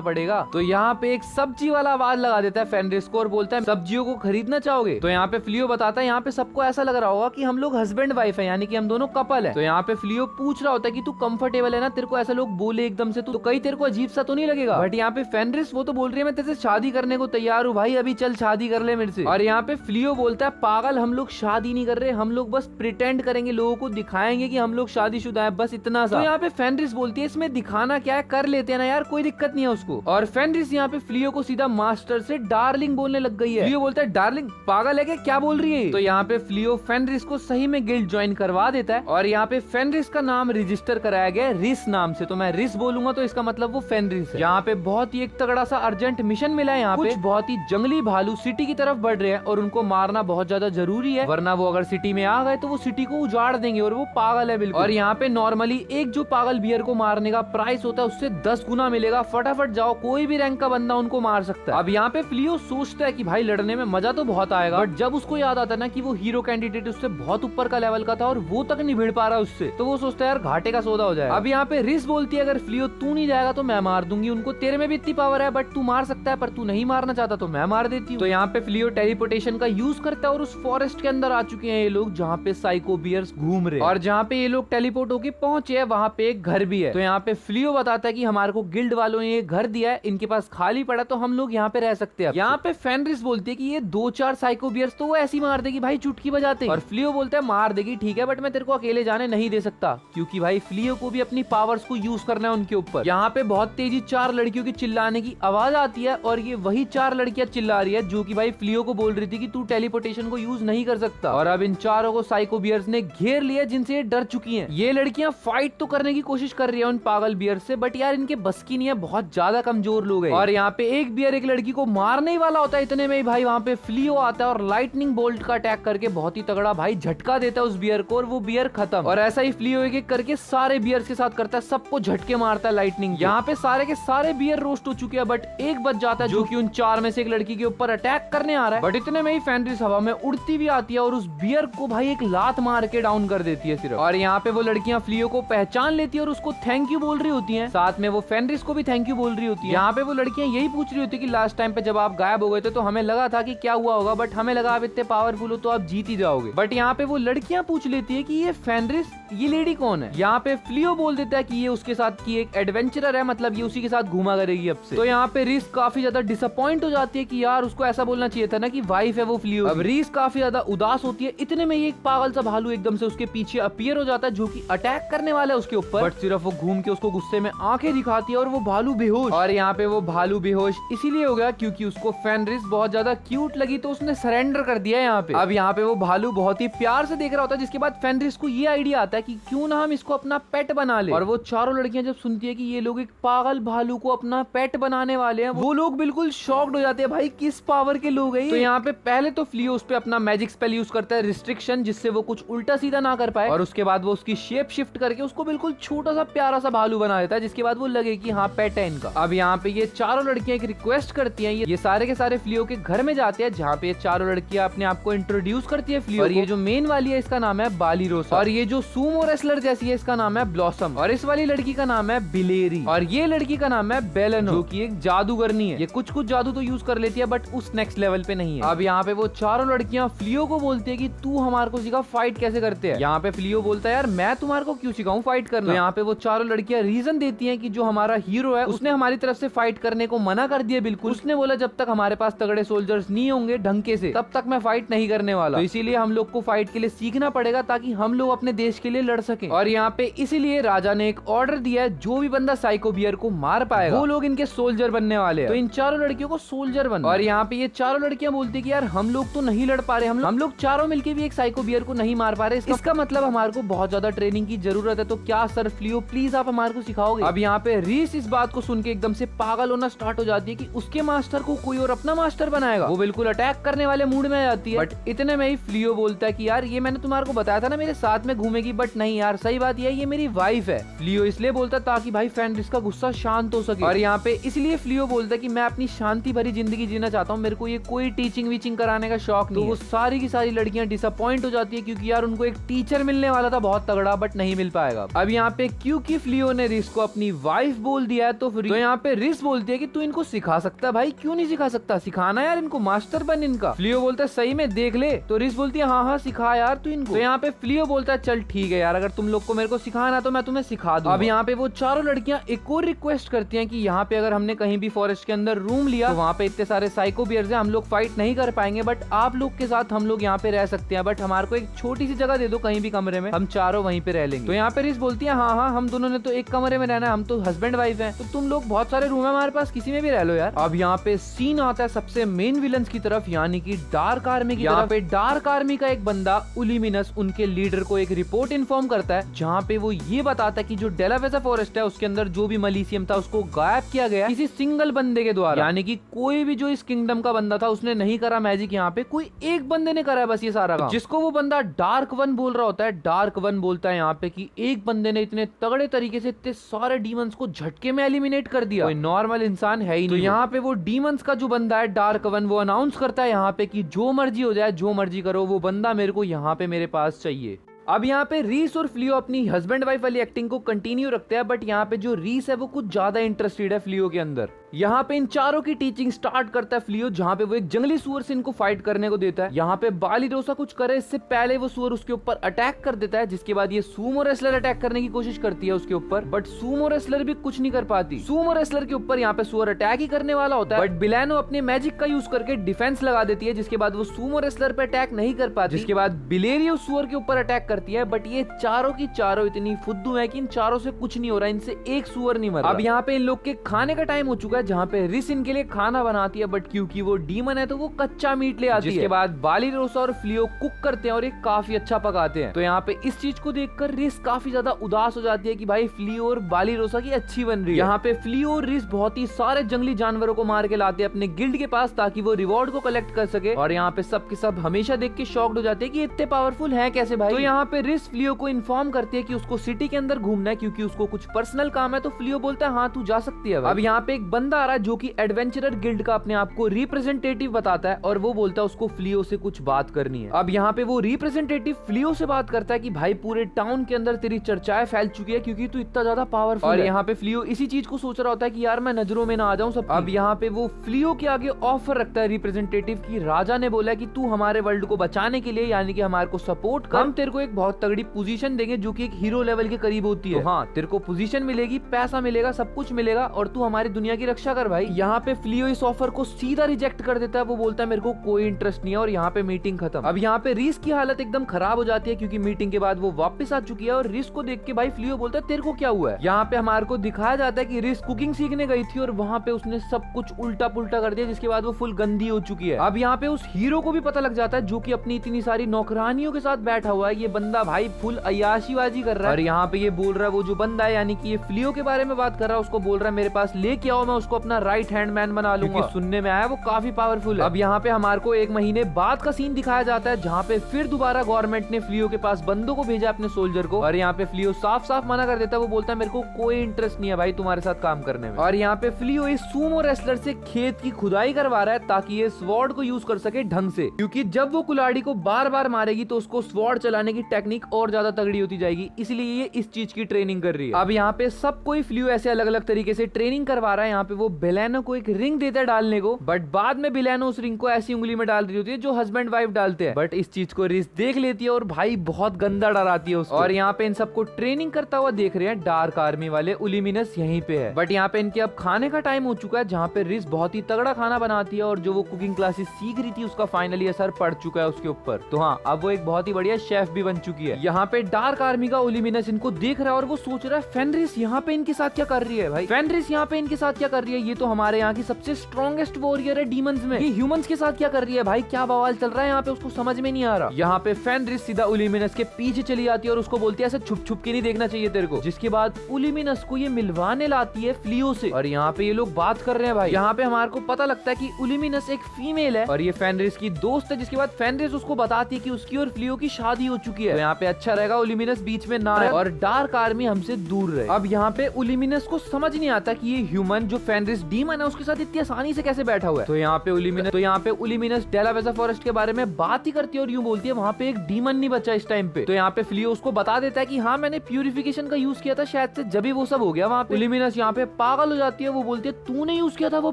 पड़ेगा। तो यहाँ पे एक सब्जी वाला आवाज लगा देता है फेनरिस को और बोलता है सब्जियों को खरीदना चाहोगे। तो यहाँ पे फ्लियो बताता है यहाँ पे सबको ऐसा लग रहा होगा कि हम लोग हस्बैंड वाइफ है, यानी कि हम दोनों कपल है। तो यहाँ पे फ्लियो पूछ रहा होता है कि तू कंफर्टेबल है ना, तेरे को ऐसा लोग बोले एकदम से तो कहीं तेरे को अजीब सा तो नहीं लगेगा। बट यहाँ पे फेनरिस वो तो बोल रही है मैं तेरे से शादी करने को तैयार हूँ भाई, अभी चल शादी कर ले मेरे से। और यहाँ पे फ्लियो बोलता है पागल, हम लोग शादी नहीं कर रहे, हम लोग बस प्रिटेंड करेंगे, लोगों को दिखाएंगे कि हम लोग शादीशुदा है, बस इतना सा। तो यहाँ पे फेनरिस बोलती है इसमें दिखाना क्या है, कर लेते हैं ना यार, कोई दिक्कत नहीं है उसको। और फेनरिस यहाँ पे फ्लियो को सीधा मास्टर से डार्लिंग बोलने लग गई है। फ्लियो बोलता है डार्लिंग पागल है क्या बोल रही है। तो यहाँ पे फ्लियो फेनरिस को सही में गिल्ड ज्वाइन करवा देता है, और यहाँ पे फेनरिस का नाम रजिस्टर कराया गया रिस नाम से। तो मैं रिस बोलूंगा तो इसका मतलब वो फेनरिस है। यहाँ पे बहुत ही एक तगड़ा सा अर्जेंट मिशन मिला है, यहाँ पे बहुत ही जंगली भालू सिटी की तरफ बढ़ रहे हैं और उनको मारना बहुत ज्यादा जरूरी है, वरना वो अगर सिटी में आ गए तो वो सिटी को उजाड़ देंगे, और वो पागल है बिल्कुल। और यहाँ पे नॉर्मली एक जो पागल बियर को मारने का प्राइस होता है उससे 10 गुना मिलेगा, फटाफट जाओ, कोई भी रैंक का बंदा उनको मार सकता है। अब यहाँ पे फ्लियो सोचता है कि भाई लड़ने में मजा तो बहुत आएगा, बट जब उसको याद आता है ना कि वो हीरो कैंडिडेट उससे बहुत ऊपर का लेवल का था और वो तक नहीं भिड़ पा रहा उससे, तो वो सोचता है यार घाटे का सौदा हो जाए। अब यहाँ पे रिस बोलती है अगर फ्लियो तू नहीं जाएगा तो मैं मार दूंगी उनको, तेरे में भी इतनी पावर है, बट तू मार सकता है पर तू नहीं मारना चाहता तो मैं मार देती हूँ। तो यहाँ पे फ्लियो टेलीपोर्टेशन का यूज करता है और उस फॉरेस्ट के अंदर आ चुके हैं ये लोग जहाँ पे साइको बियर्स घूम रहे हैं, और जहाँ पे ये लोग टेलीपोर्ट होके पहुंचे हैं वहाँ पे एक घर भी है। तो यहाँ पे फ्लियो बताता है कि हमारे को गिल्ड वालों ने ये घर दिया है, इनके पास खाली पड़ा तो हम लोग यहाँ पे रह सकते हैं। यहाँ पे फेनरिस बोलती है कि ये 2-4 साइको बियर्स तो वो ऐसी मार देगी भाई चुटकी बजाते, और फ्लियो बोलता है मार देगी ठीक है, बट मैं तेरे को अकेले जाने नहीं दे सकता, क्योंकि भाई फ्लियो को भी अपनी पावर्स को यूज करना है उनके ऊपर। यहाँ पे बहुत तेजी 4 लड़कियों की चिल्लाने की आवाज आती है, और ये वही 4 लड़कियां चिल्ला रही है जो कि भाई फ्लियो को बोल रही थी कि तू टेलीपोर्टेशन को यूज नहीं कर सकता। और अब इन चारों को साइको बियर्स ने घेर लिया जिनसे ये डर चुकी हैं। ये लड़कियां फाइट तो करने की कोशिश कर रही है उन पागल बियर्स से, बट यार इनके बस की नहीं है, बहुत ज्यादा कमजोर लोग हैं। और यहाँ पे एक बियर एक लड़की को मारने ही वाला होता है, इतने में ही भाई वहाँ पे फ्लियो आता है और लाइटनिंग बोल्ट का अटैक करके बहुत ही तगड़ा भाई झटका देता है उस बियर को, और वो बियर खत्म। और ऐसा ही फ्लियो एक एक करके सारे बियर्स के साथ करता है, सबको झटके मारता है लाइटनिंग। यहाँ पे सारे के सारे बियर रोस्ट हो चुके हैं, बट एक बच जाता है जो कि उन 4 में से एक लड़की के ऊपर अटैक करने आ रहा है। बट इतने में ही फेनरिस हवा में उड़ती भी आती है और उस बियर को भाई एक लात मार के डाउन कर देती है सिर्फ। और यहाँ पे वो लड़कियां फ्लियो को पहचान लेती है और उसको थैंक यू बोल रही होती हैं, साथ में वो फेनरिस को भी थैंक यू बोल रही होती है। यहाँ पे वो लड़कियां यही पूछ रही होती है कि लास्ट टाइम पे जब आप गायब हो गए थे तो हमें लगा था कि क्या हुआ होगा, बट हमें लगा आप इतने पावरफुल हो तो आप जीत ही जाओगे। बट यहाँ पे वो लड़कियां पूछ लेती है कि ये फेनरिस ये लेडी कौन है। यहाँ पे फ्लियो बोल देता है कि ये उसके साथ की एक एडवेंचरर है, मतलब ये उसी के साथ घूमा करेगी अब से। तो यहाँ पे रीस काफी ज्यादा डिसअपॉइंट हो जाती है कि यार उसको ऐसा बोलना चाहिए था ना कि वाइफ है वो फ्लियो। अब रीस काफी ज्यादा उदास होती है, इतने में एक पागल सा भालू एकदम से उसके पीछे अपीयर हो जाता है जो कि अटैक करने वाला है उसके ऊपर, बट सिर्फ वो घूम के उसको गुस्से में आंखें दिखाती है और वो भालू बेहोश। और यहाँ पे वो भालू बेहोश इसीलिए हो गया क्योंकि उसको फेनरिस बहुत ज्यादा क्यूट लगी तो उसने सरेंडर कर दिया यहाँ पे। अब यहाँ पे वो भालू बहुत ही प्यार से देख रहा होता है, जिसके बाद फेनरिस को ये आइडिया आता है कि क्यों ना हम इसको अपना पेट बना ले। और वो चारों लड़कियां जब सुनती है कि ये लोग एक पागल भालू को अपना पेट बनाने वाले हैं, वो लोग बिल्कुल शॉक्ड हो जाते हैं, भाई किस पावर के लोग हैं। तो यहाँ पे पहले तो फ्लियो उस पे अपना मैजिक स्पेल यूज करता है रिस्ट्रिक्शन, जिससे वो कुछ उल्टा सीधा ना कर पाए, और उसके बाद वो उसकी शेप शिफ्ट करके उसको बिल्कुल छोटा सा प्यारा सा भालू बना देता है, जिसके बाद वो लगे कि हाँ पेट है इनका। अब यहाँ पे ये चारों लड़कियां एक रिक्वेस्ट करती हैं, ये सारे के सारे फ्लियो के घर में जाते हैं जहाँ पे ये चारों लड़कियां अपने आप को इंट्रोड्यूस करती है फ्लियो। और ये जो मेन वाली है इसका नाम है बालीरोसा, और ये जो सूमो रेसलर जैसी है इसका नाम है ब्लॉसम, और इस वाली लड़की का नाम है बिलेरी, और ये लड़की का नाम है बेलेनो जो कि एक जादूगरनी है। ये कुछ कुछ जादू तो यूज कर लेती है बट उस नेक्स्ट लेवल पे नहीं है। अब यहाँ पे वो चारों लड़कियां फ्लियो को बोलती है कि तू हमारे को सिखा फाइट कैसे करते हैं। यहाँ पे फ्लियो बोलता है यार मैं तुम्हारे को क्यों सिखाऊं फाइट करना। तो यहाँ पे वो चारों लड़कियां रीजन देती हैं कि जो हमारा हीरो है उसने हमारी तरफ से फाइट करने को मना कर दिया बिल्कुल। उसने बोला जब तक हमारे पास तगड़े सोल्जर्स नहीं होंगे ढंग से तब तक मैं फाइट नहीं करने वाला। तो इसीलिए हम लोग को फाइट के लिए सीखना पड़ेगा ताकि हम लोग अपने देश के लिए लड़ सकें। और यहाँ पे इसीलिए राजा ने एक ऑर्डर दिया है, जो भी बंदा साइको बियर को मार पाएगा वो लोग इनके सोल्जर बनने वाले हैं। तो इन चारों लड़कियों को सोल्जर बनना। और यहाँ पे ये चारों लड़कियां बोलती है कि यार हम लोग तो नहीं लड़ पा रहे, हम लोग चारों मिलके भी एक साइको बियर को नहीं मार पा रहे, इसका मतलब हमारे को बहुत ज्यादा ट्रेनिंग की जरूरत है। तो क्या सर फ्लियो प्लीज आप हमारे को सिखाओगे। अब यहाँ पे रीस इस बात को सुन के एकदम से पागल होना स्टार्ट हो जाती है कि उसके मास्टर को कोई और अपना मास्टर बनाएगा। वो बिल्कुल अटैक करने वाले मूड में आ जाती है। बट इतने में ही फ्लियो बोलता है कि यार ये मैंने तुम्हारे को बताया था ना मेरे साथ में घूमेगी, बट नहीं यार सही बात ये मेरी वाइफ है। फ्लियो फ्लियो इसलिए बोलता है ताकि भाई फेनरिस का गुस्सा शांत हो सके। और यहाँ पे इसलिए फ्लियो बोलता है कि मैं अपनी शांति भरी जिंदगी जीना चाहता हूँ, मेरे को ये कोई टीचिंग वीचिंग कराने का शौक नहीं है। वो सारी की सारी लड़कियां डिसअपॉइंट हो जाती है क्योंकि यार उनको एक टीचर मिलने वाला था बहुत तगड़ा, बट नहीं मिल पाएगा। अब यहाँ पे क्योंकि फ्लियो ने रिस को अपनी वाइफ बोल दिया है तो यहाँ पे रिस बोलती है कि तू इनको सिखा सकता है भाई, क्यों नहीं सिखा सकता, सिखाना यार इनको, मास्टर बन इनका। फ्लियो बोलता है सही में देख ले, तो रिस बोलती है हाँ हाँ सिखा यार तू इनको। तो यहाँ पे फ्लियो बोलता है चल ठीक है यार, अगर तुम लोग को मेरे को सिखाना तो मैं तुम्हें सिखा दूं। अब यहाँ पे वो चारों लड़कियां एक और रिक्वेस्ट करती हैं कि यहाँ पे अगर हमने कहीं भी फॉरेस्ट के अंदर रूम लिया तो वहाँ पे इतने सारे साइको बियर्स हैं, हम लोग फाइट नहीं कर पाएंगे, बट आप लोग के साथ हम लोग यहाँ पे रह सकते हैं, बट हमारे को एक छोटी सी जगह दे दो कहीं भी कमरे में, हम चारों वहीं पे रह लेंगे। तो यहाँ पे रिस बोलती है हाँ हाँ हम दोनों ने तो एक कमरे में रहना है, हम तो हस्बैंड वाइफ हैं, तो तुम लोग बहुत सारे रूम है हमारे पास, किसी में भी रह लो यार। अब यहाँ पे सीन आता है सबसे मेन विलन्स की तरफ, यानी कि डार्क आर्मी की तरफ। पे डार्क आर्मी का एक बंदा उलिमिनस उनके लीडर को एक रिपोर्ट इन्फॉर्म करता है जहाँ पे वो ये बताता है कि जो डेलावेसा फॉरेस्ट है उसके अंदर जो भी मलीशियम था उसको गायब किया गया किसी सिंगल बंदे के द्वारा, यानी कि कोई भी जो इस किंगडम का बंदा था उसने नहीं करा मैजिक, यहाँ पे कोई एक बंदे ने करा है बस ये सारा काम, जिसको वो बंदा डार्क वन बोल रहा होता है। डार्क वन बोलता है यहाँ पे कि एक बंदे ने इतने तगड़े तरीके से इतने सारे डीमंस को झटके में एलिमिनेट कर दिया, कोई नॉर्मल इंसान है ही नहीं। तो यहाँ पे वो डीमंस का जो बंदा है डार्क वन, वो अनाउंस करता है यहाँ पे कि जो मर्जी हो जाए, जो मर्जी करो, वो बंदा मेरे को यहाँ पे मेरे पास चाहिए। अब यहाँ पे रीस और फ्लियो अपनी हस्बैंड वाइफ वाली एक्टिंग को कंटिन्यू रखते हैं, बट यहाँ पे जो रीस है वो कुछ ज्यादा इंटरेस्टेड है फ्लियो के अंदर। यहाँ पे इन चारों की टीचिंग स्टार्ट करता है फ्लियो, जहाँ पे वो एक जंगली सुअर से इनको फाइट करने को देता है। यहाँ पे बालिरोसा कुछ करे इससे पहले वो सुअर उसके ऊपर अटैक कर देता है, जिसके बाद ये सूमो रेसलर अटैक करने की कोशिश करती है उसके ऊपर, बट सूमो रेसलर भी कुछ नहीं कर पाती। सूमो रेसलर के ऊपर यहाँ पे सुअर अटैक ही करने वाला होता है, बट बिलानो अपने मैजिक का यूज करके डिफेंस लगा देती है, जिसके बाद वो सूमो रेसलर पे अटैक नहीं कर पाती। जिसके बाद बिलेरियो सुअर के ऊपर अटैक करती है, बट ये चारों की चारों इतनी फुद्दू है कि इन चारों से कुछ नहीं हो रहा, इनसे एक सुअर नहीं मर रहा। अब यहाँ पे इन लोग के खाने का टाइम हो चुका है, जहाँ पे रिस इनके लिए खाना बनाती है, बट क्योंकि वो डीमन है तो वो कच्चा मीट ले आती है। जिसके बाद बालिरोसा और फ्लियो कुक करते हैं और ये काफी अच्छा पकाते हैं। तो यहाँ पे इस चीज को देखकर रिस काफी ज्यादा उदास हो जाती है कि भाई फ्लियो और बालिरोसा की अच्छी बन रही है। यहाँ पे फ्लियो और रिस बहुत ही सारे जंगली जानवरों को मार के लाते हैं अपने गिल्ड के पास ताकि वो रिवॉर्ड को कलेक्ट कर सके, और यहाँ पे सब के सब हमेशा देख के शॉक्ड हो जाते हैं कि इतने पावरफुल है कैसे भाई। तो यहाँ पे रिस फ्लियो को इन्फॉर्म करती है कि उसको सिटी के अंदर घूमना है क्योंकि उसको कुछ पर्सनल काम है। तो फ्लियो बोलता है हाँ तू जा सकती है। अब यहाँ पे एक बंदा आ रहा है जो कि एडवेंचरर गिल्ड का अपने आप को रिप्रेजेंटेटिव बताता है, और वो बोलता है उसको फ्लियो से कुछ बात करनी है। अब यहाँ पे वो रिप्रेजेंटेटिव फ्लियो से बात करता है कि भाई पूरे टाउन के अंदर तेरी चर्चाएं फैल चुकी है क्योंकि तू इतना ज्यादा पावरफुल है। और यहाँ पे फ्लियो इसी चीज को सोच रहा होता है कि यार मैं नजरों में ना आ जाऊं सब। अब यहाँ पे वो फ्लियो के आगे ऑफर रखता है रिप्रेजेंटेटिव की, राजा ने बोला कि तू हमारे वर्ल्ड को बचाने के लिए यानी कि हमारे को सपोर्ट कर, हम तेरे को एक बहुत तगड़ी पोजीशन देंगे जो कि एक हीरो लेवल के करीब होती है। तो हाँ तेरे को पोजीशन मिलेगी, पैसा मिलेगा, सब कुछ मिलेगा, और तू हमारी दुनिया की रक्षा कर भाई। यहाँ पे फ्लियो इस ऑफर को सीधा रिजेक्ट कर देता है, वो बोलता है मेरे को कोई इंटरेस्ट नहीं है, और यहाँ पे मीटिंग खत्म। अब यहाँ पे रीस की हालत एकदम खराब हो जाती है क्योंकि मीटिंग के बाद वो वापस आ चुकी है, और रीस को देख के भाई फ्लियो बोलता है तेरे को क्या हुआ है। यहाँ पे हमारे को दिखाया जाता है कि रीस कुकिंग सीखने गई थी और वहाँ पे उसने सब कुछ उल्टा पुल्टा कर दिया, जिसके बाद वो फुल गंदी हो चुकी है। अब यहाँ पे उस हीरो को भी पता लग जाता है जो कि अपनी इतनी सारी नौकरानियों के साथ बैठा हुआ है, ये बंदा भाई फुल अय्याशीबाजी कर रहा है। और यहाँ पे ये बोल रहा है वो जो बंदा है यानी कि ये फ्लियो के बारे में बात कर रहा है, उसको बोल रहा है मेरे पास लेके आओ, मैं उसको अपना राइट हैंड मैन बना लूंगा। सुनने में आया वो काफी पावरफुल है। अब यहाँ पे हमारे को एक महीने बाद का सीन दिखाया जाता है जहाँ पे फिर दोबारा गवर्नमेंट ने फ्लियो के पास बंदों को भेजा अपने सोल्जर को, और यहाँ पे फ्लियो साफ साफ मना कर देता है, वो बोलता है मेरे को कोई इंटरेस्ट नहीं है भाई तुम्हारे साथ काम करने में। और यहाँ पे फ्लियो इस सूमो रेसलर से खेत की खुदाई करवा रहा है ताकि ये स्वॉर्ड को यूज कर सके ढंग से, क्योंकि जब वो कुल्हाड़ी को बार बार मारेगी तो उसको स्वॉर्ड चलाने की टेक्निक और ज्यादा तगड़ी होती जाएगी, इसलिए ये इस चीज की ट्रेनिंग कर रही है। अब यहाँ पे सब कोई फ्लियो ऐसे अलग अलग तरीके से ट्रेनिंग करवा रहा है। यहाँ पे वो बिलानो को एक रिंग देता है डालने को, बट बाद में बिलानो उस रिंग को ऐसी उंगली में डाल रही होती है जो हस्बैंड वाइफ डालते हैं, बट इस चीज को रिस देख लेती है और भाई बहुत गंदा डराती है उसको। और यहाँ पे इन सबको ट्रेनिंग करता हुआ देख रहे हैं डार्क आर्मी वाले उलिमिनस यहीं पे है, बट यहाँ पे इनके अब खाने का टाइम हो चुका है जहाँ पे रिस बहुत ही तगड़ा खाना बनाती है, और जो वो कुकिंग क्लासेस सीख रही थी उसका फाइनली असर पड़ चुका है उसके ऊपर। तो हाँ अब वो एक बहुत ही बढ़िया शेफ भी बन चुकी है। यहाँ पे डार्क आर्मी का उलिमिनस इनको देख रहा है और वो सोच रहा है फेनरिस यहाँ पे इनके साथ क्या कर रही है भाई, फेनरिस यहाँ पे इनके साथ क्या कर रही है, ये तो हमारे यहाँ की सबसे स्ट्रॉन्गेस्ट वॉरियर है डीमंस में, ये ह्यूमंस के साथ क्या कर रही है भाई, क्या बवाल चल रहा है यहाँ पे, उसको समझ में नहीं आ रहा। यहाँ पे फेनरिस सीधा उलिमिनस के पीछे चली आती है और उसको बोलती है ऐसे छुप छुप के नहीं देखना चाहिए तेरे को, जिसके बाद उलिमिनस को ये मिलवाने लाती है फ्लियो से, और यहाँ पे ये लोग बात कर रहे हैं भाई। यहाँ पे हमारे को पता लगता है कि उलिमिनस एक फीमेल है और ये फेनरिस की दोस्त है, जिसके बाद फेनरिस उसको बताती है कि उसकी और फ्लियो की शादी हो चुकी है, तो यहाँ पे अच्छा रहेगा ओल्यूमिनस बीच में ना आए और डार्क आर्मी हमसे दूर रहे। अब यहाँ पे ओल्यूमिनस को समझ नहीं आता कि ये ह्यूमन जो फेनरिस डीमन है उसके साथ इतनी आसानी से कैसे बैठा हुआ है। तो यहाँ पे ओल्यूमिनस डेलावेजा फॉरेस्ट के बारे में बात ही करती है और यूं बोलती है वहाँ पे एक डीमन नहीं बचा इस टाइम पे। तो यहाँ पे फ्लियो उसको बता देता है कि हाँ मैंने प्यूरिफिकेशन का यूज किया था, शायद से जब भी वो सब हो गया वहाँ पे। ओल्यूमिनस यहाँ पे पागल हो जाती है, वो बोलती है तूने यूज किया था वो